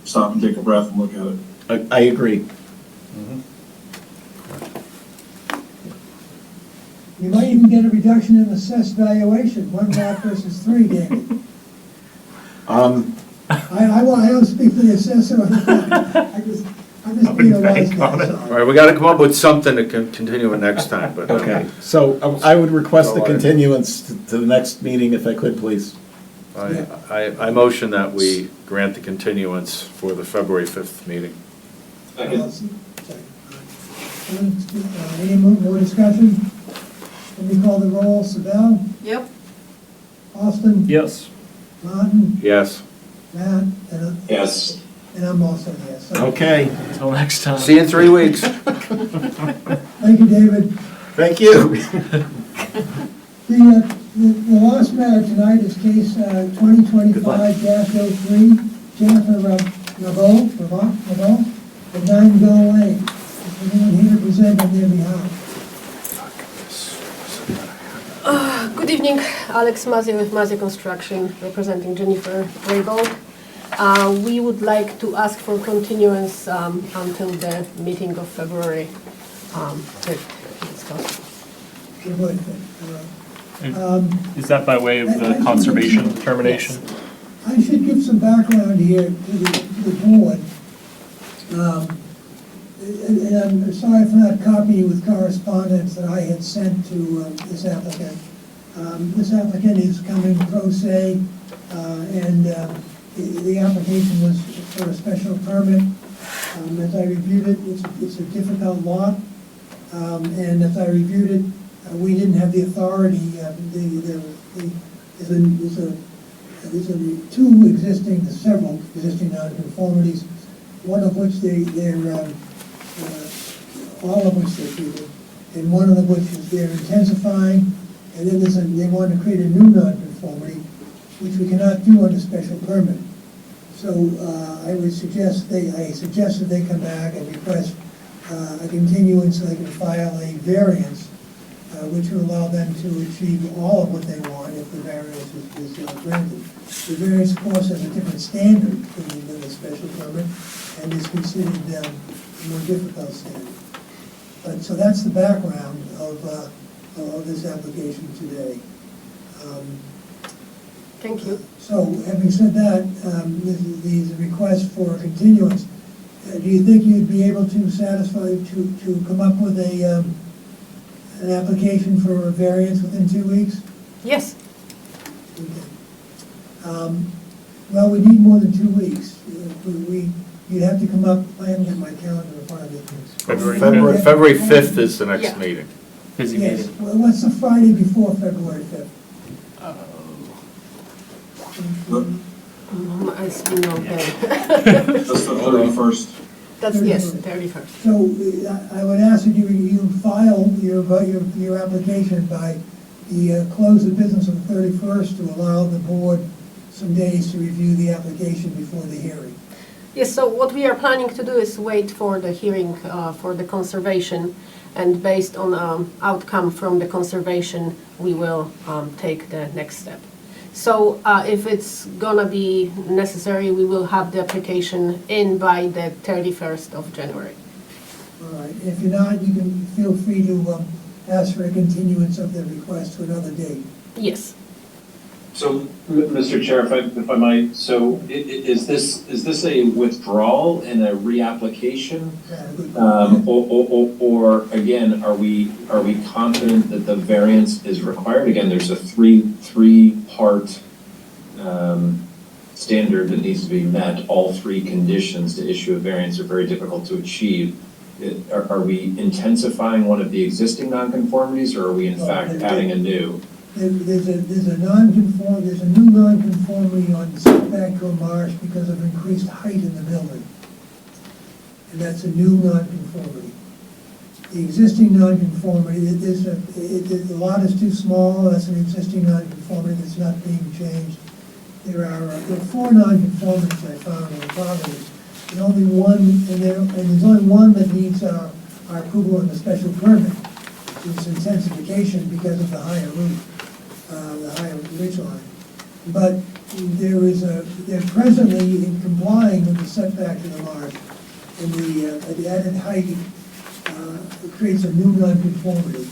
C: stop and take a breath and look at it.
D: I agree.
A: You might even get a reduction in assessed valuation, 1 lot versus 3, David. I don't speak for the assessor, I'm just being a wise guy,
E: All
A: so.
E: right, we gotta come up with something to continue it next time, but.
D: Okay, so I would request the continuance to the next meeting if I could, please.
E: I motion that we grant the continuance for the February 5th meeting.
A: Any more discussion? Let me call the roll. Sabel?
J: Yep.
A: Austin?
B: Yes.
A: Martin?
E: Yes.
A: Matt?
F: Yes.
A: And I'm also yes. So,
D: Okay,
B: Until next time.
E: See you in 3 weeks.
A: thank you, David.
D: thank you.
A: The last matter tonight is case 2025-03, Jennifer Naveau, of 9 Bill Lane. Is anyone here to present on their behalf?
K: Good evening, Alex Mazzi with Mazzi Construction, representing Jennifer Raybold. We would like to ask for continuance until the meeting of February 5th.
A: February 5th.
B: Is that by way of the conservation determination?
A: I should give some background here to the board. And I'm sorry for not copying you with correspondence that I had sent to this applicant. This applicant is coming pro se, and the application was for a special permit. As I reviewed it, it's a difficult lot, and as I reviewed it, we didn't have the authority. There's several existing nonconformities, one of which all of which they're treated, and one of which is they're intensifying, and then they want to create a new nonconformity, which we cannot do under special permit. So I suggest that they come back and request a continuance so they can file a variance, which will allow them to achieve all of what they want if the variance is granted. The variance, of course, has a different standard than the special permit, and is considered a more difficult standard. But so that's the background of this application today.
K: Thank you.
A: So, having said that, these requests for continuance, do you think you'd be able to satisfy, to come up with an application for a variance within 2 weeks?
K: Yes.
A: Okay. Well, we need more than 2 weeks. You'd have to come up, I haven't got my calendar in front of me.
E: February 5th is the next
K: Yeah.
E: meeting.
B: Busy
A: Yes,
B: meeting.
A: well, what's the Friday before February 5th?
K: I see no pen.
C: That's the 31st.
K: That's, yes, 31st.
A: So I would ask that you file your application by the close of business on the 31st to allow the board some days to review the application before the hearing.
K: Yes, so what we are planning to do is wait for the hearing for the conservation, and based on outcome from the conservation, we will take the next step. So if it's gonna be necessary, we will have the application in by the 31st of January.
A: All right, if you're not, you can feel free to ask for a continuance of the request to another date.
K: Yes.
F: So, Mr. Chair, if I might, so is this a withdrawal and a reapplication? Or again, are we confident that the variance is required? Again, there's a three-part standard that needs to be met. All three conditions to issue a variance are very difficult to achieve. Are we intensifying one of the existing nonconformities, or are we in fact adding a new?
A: There's a new nonconformity nonconformity on setback to a marsh because of increased height in the building. And that's a new nonconformity. The existing nonconformity, the lot is too small, that's an existing nonconformity that's not being changed. There are 4 nonconformities I found on the property. And only one, and there's only one that needs our approval on the special permit. It's intensification because of the higher roof, the higher ridge line. But they're presently in complying with the setback to the marsh. And the added height creates a new nonconformity,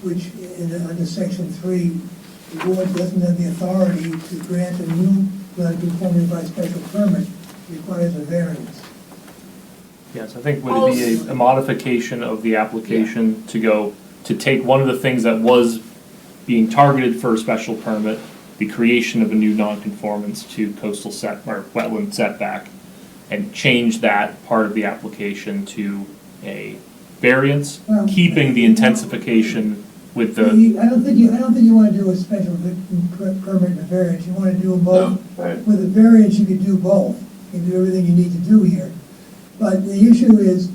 A: which under section 3, the board doesn't have the authority to grant a new nonconformity by special permit, it requires a variance.
B: Yes, I think would it be a modification of the application to take one of the things that was being targeted for a special permit, the creation of a new nonconformance to coastal or wetland setback, and change that part of the application to a variance, keeping the intensification with the.
A: I don't think you want to do a special permit and a variance. You want to do them both.
F: No, right.
A: With a variance, you could do both. You can do everything you need to do here. But the issue is,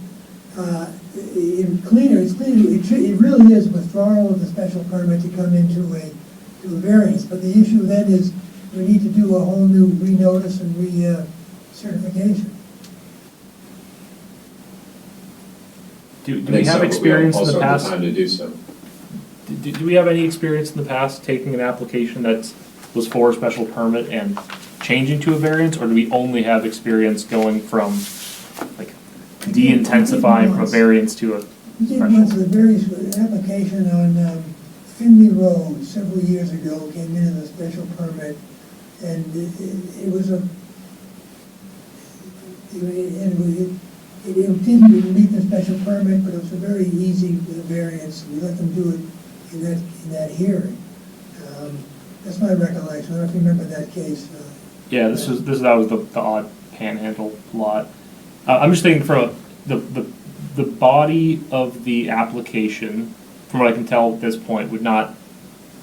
A: it's cleaner. It really is withdrawal of the special permit to come into a variance. But the issue then is we need to do a whole new renotice and certification.
B: Do we have experience in the past?
F: Also have the time to do so.
B: Do we have any experience in the past taking an application that was for a special permit and changing to a variance, or do we only have experience going from like de-intensifying from a variance to a
A: We did once a variance application on Finley Road several years ago, came in as a special permit, and it was it didn't meet the special permit, but it was a very easy variance. We let them do it in that hearing. That's my recollection. I don't know if you remember that case.
B: Yeah, that was the odd panhandle lot. I'm just thinking from the body of the application, from what I can tell at this point, would not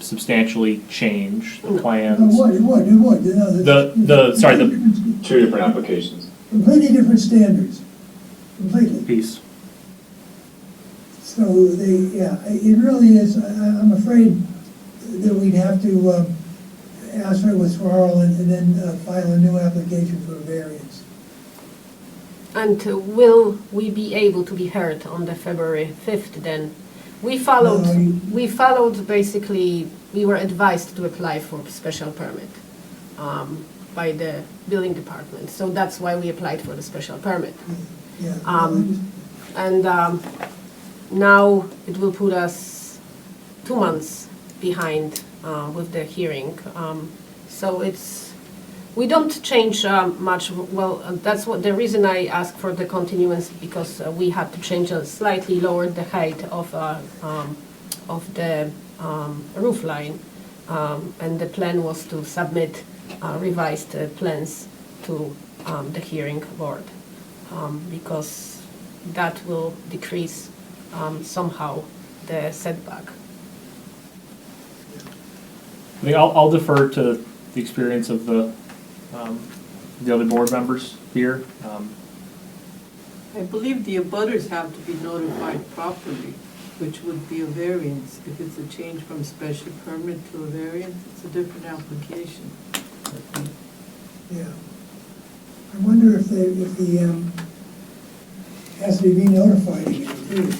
B: substantially change the plans.
A: It would.
F: Two different applications.
A: Completely different standards. Completely.
B: Piece.
A: So it really is, I'm afraid that we'd have to ask for withdrawal and then file a new application for a variance.
K: And will we be able to be heard on the February 5th then? We followed basically, we were advised to apply for special permit by the building department. So that's why we applied for the special permit.
A: Yeah.
K: And now it will put us 2 months behind with the hearing. So we don't change much. Well, that's what the reason I asked for the continuance, because we had to change slightly lower the height of the roof line, and the plan was to submit revised plans to the hearing board, because that will decrease somehow the setback.
B: I think I'll defer to the experience of the other board members here.
J: I believe the abutters have to be notified properly, which would be a variance. If it's a change from special permit to a variance, it's a different application.
A: Yeah. I wonder if the has to be re-notified again too.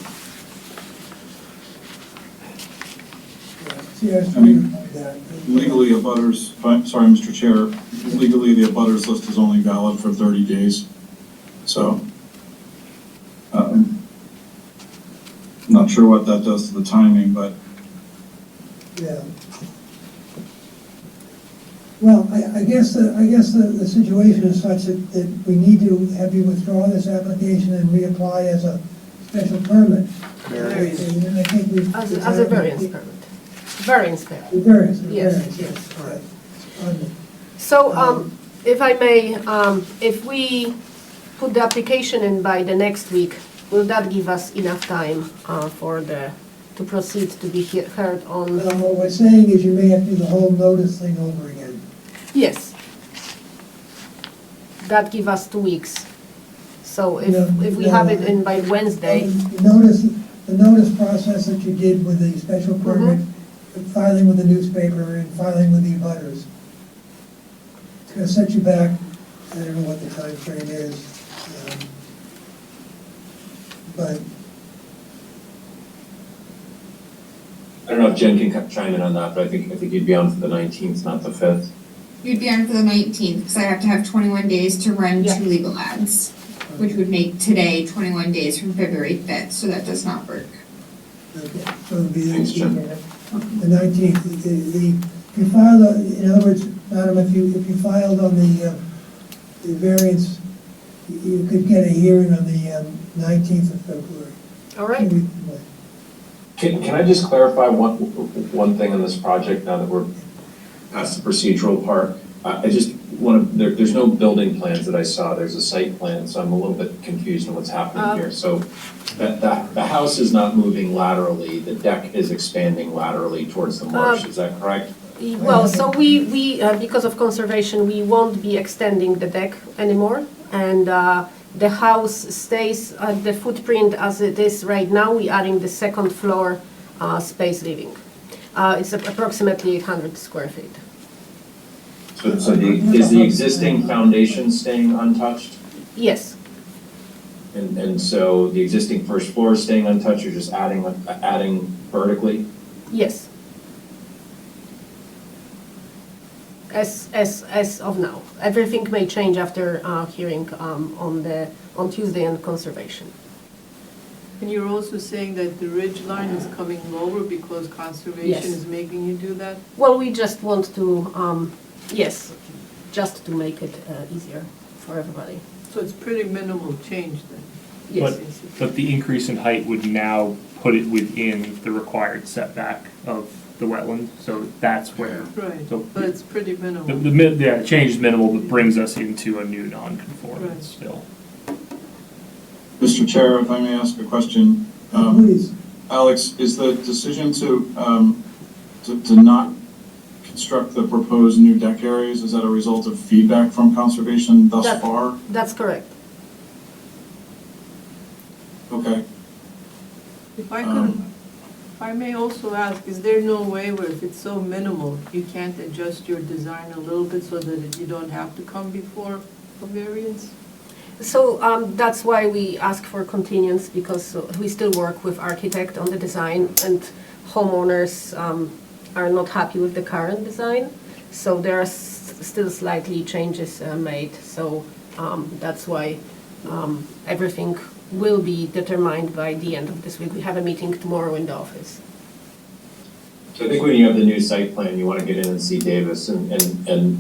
A: See, I was trying to find that.
C: Legally, sorry, Mr. Chair, legally, the abutters list is only valid for 30 days. So, not sure what that does to the timing, but
A: Yeah. Well, I guess the situation is such that we need to have you withdraw this application and reapply as a special permit.
J: Variance.
A: And I think we've.
K: As a variance permit. Variance permit.
A: Variance.
K: Yes.
A: All right. Pardon me.
K: So, if I may, if we put the application in by the next week, will that give us enough time to proceed to be heard on?
A: What we're saying is you may have to do the whole notice thing over again.
K: Yes. That give us 2 weeks. So
A: Yeah,
K: if we have it in by Wednesday,
A: The notice process that you did with the special permit, filing with the newspaper and filing with the abutters. It's gonna set you back, I don't know what the time frame is, but
F: I don't know if Jen can chime in on that, but I think you'd be on for the 19th, not the 5th.
L: You'd be on for the 19th, because I have to have 21 days to run
K: Yeah.
L: 2 legal ads, which would make today 21 days from February 5th, so that does not work.
A: okay, so it'll be
F: Thanks, Jim.
A: the 19th. If you file, in other words, Madam, if you filed on the variance, you could get a hearing on the 19th of February.
K: all right?
F: Can I just clarify one thing on this project now that we're past the procedural part? I just want to, there's no building plans that I saw, there's a site plan, so I'm a little bit confused on what's happening here. So the house is not moving laterally, the deck is expanding laterally towards the marsh, is that correct?
K: Well, so we because of conservation, we won't be extending the deck anymore, and the house stays at the footprint as it is right now. We're adding the second floor space living. It's approximately 800 square feet.
F: So is the existing foundation staying untouched?
K: Yes,
F: And so the existing first floor is staying untouched, you're just adding vertically?
K: yes. As of now. Everything may change after hearing on Tuesday on conservation.
J: And you're also saying that the ridge line is coming lower because conservation
K: Yes.
J: is making you do that?
K: Well, we just want to, yes, just to make it easier for everybody.
J: So it's pretty minimal change then?
K: Yes.
B: But the increase in height would now put it within the required setback of the wetland, so that's where.
J: Right,
B: So
J: but it's pretty minimal.
B: the change is minimal, but brings us into a new non-conformance
J: Right.
B: still.
C: Mr. Chair, if I may ask a question.
A: Please.
C: Alex, is the decision to not construct the proposed new deck areas, is that a result of feedback from conservation thus
K: That-
C: far?
K: That's correct.
C: Okay.
J: If I may also ask, is there no way where if it's so minimal, you can't adjust your design a little bit so that you don't have to come before a variance?
K: So that's why we ask for continuance, because we still work with architect on the design, and homeowners are not happy with the current design. So there are still slightly changes made. So that's why everything will be determined by the end of this week. We have a meeting tomorrow in the office.
F: So I think when you have the new site plan, you want to get in and see Davis, and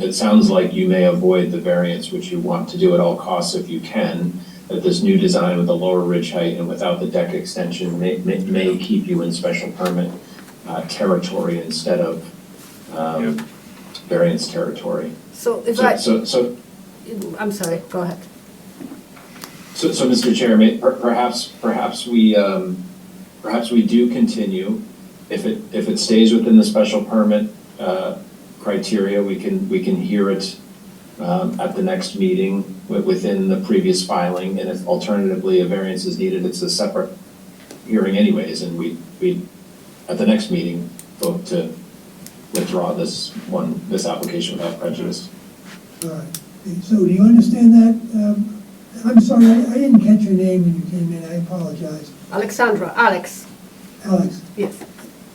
F: it sounds like you may avoid the variance, which you want to do at all costs if you can, that this new design with the lower ridge height and without the deck extension may keep you in special permit territory instead of variance territory.
K: So if I'm sorry, go ahead.
F: So, Mr. Chair, perhaps we do continue. If it stays within the special permit criteria, we can hear it at the next meeting within the previous filing, and if alternatively a variance is needed, it's a separate hearing anyways, and we at the next meeting vote to withdraw this application without prejudice.
A: All right. So do you understand that? I'm sorry, I didn't catch your name when you came in. I apologize.
K: Alexandra, Alex.
A: Alex,
K: Yes.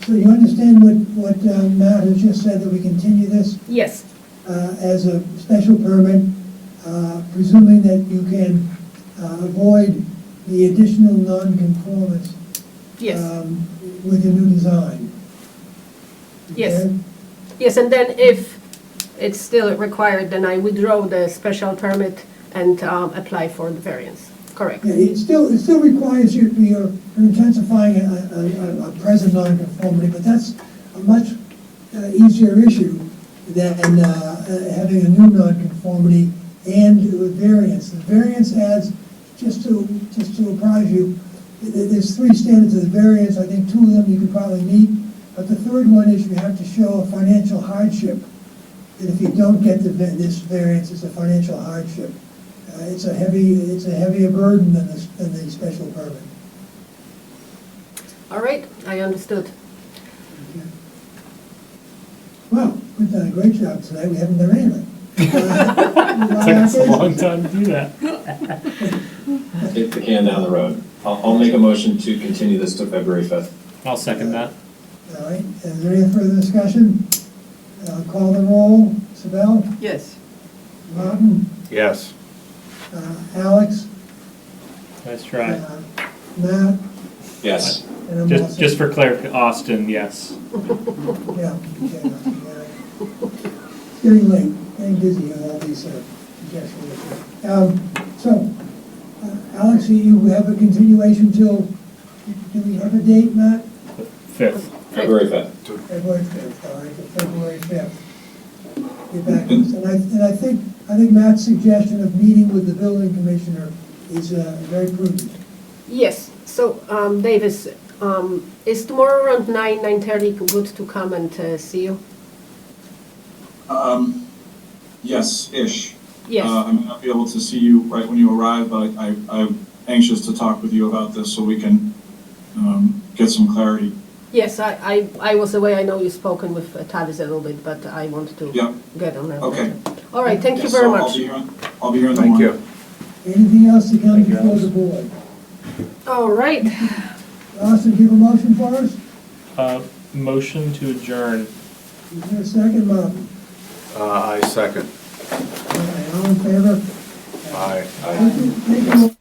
A: so you understand what Matt has just said, that we continue this
K: Yes.
A: as a special permit, presuming that you can avoid the additional non-conformance
K: Yes.
A: with the new design?
K: Yes.
A: Okay?
K: Yes, and then if it's still required, then I withdraw the special permit and apply for the variance. Correct.
A: Yeah, it still requires you're intensifying a present non-conformity, but that's a much easier issue than having a new non-conformity and a variance. The variance adds, just to apprise you, there's 3 standards of the variance. I think 2 of them you could probably meet, but the third one is you have to show a financial hardship that if you don't get this variance, it's a financial hardship. It's a heavier burden than the special permit.
K: All right, I understood.
A: Well, we've done a great job tonight, we haven't done anything.
B: Took us a long time to do that.
F: Kick the can down the road. I'll make a motion to continue this to February 5th.
B: I'll second that.
A: All right, is there any further discussion? Call the roll. Sibel?
J: Yes.
A: Martin?
E: Yes.
A: Alex?
B: Nice try.
A: Matt?
F: Yes.
A: And I'm also-
B: Just for clarification, Austin, yes.
A: Yeah, okay, yeah. It's getting late, getting busy with all these suggestions. So, Alex, you have a continuation till, do we have a date, Matt?
B: 5th.
F: February 5th.
A: February 5th, all right, to February 5th. Get back to us. And I think Matt's suggestion of meeting with the building commissioner is very prudent.
K: Yes, so, Davis, is tomorrow around 9:30 good to come and see you?
C: Yes-ish.
K: Yes.
C: I may not be able to see you right when you arrive, but I'm anxious to talk with you about this so we can get some clarity.
K: Yes, I was away, I know you've spoken with Tavis a little bit, but I want to
C: Yeah.
K: get on that.
C: Okay.
K: All right, thank you
C: Yes,
K: very
C: so
K: much.
C: I'll be here in the
E: Thank
C: morning.
E: you.
A: Anything else to come
B: Thank you,
A: before
B: Alex.
A: the board?
K: All right,
A: Austin, give a motion for us?
B: Motion to adjourn.
A: Is there a second, Martin?
E: I second.
A: All right, all in favor?
E: Aye.
A: Thank you.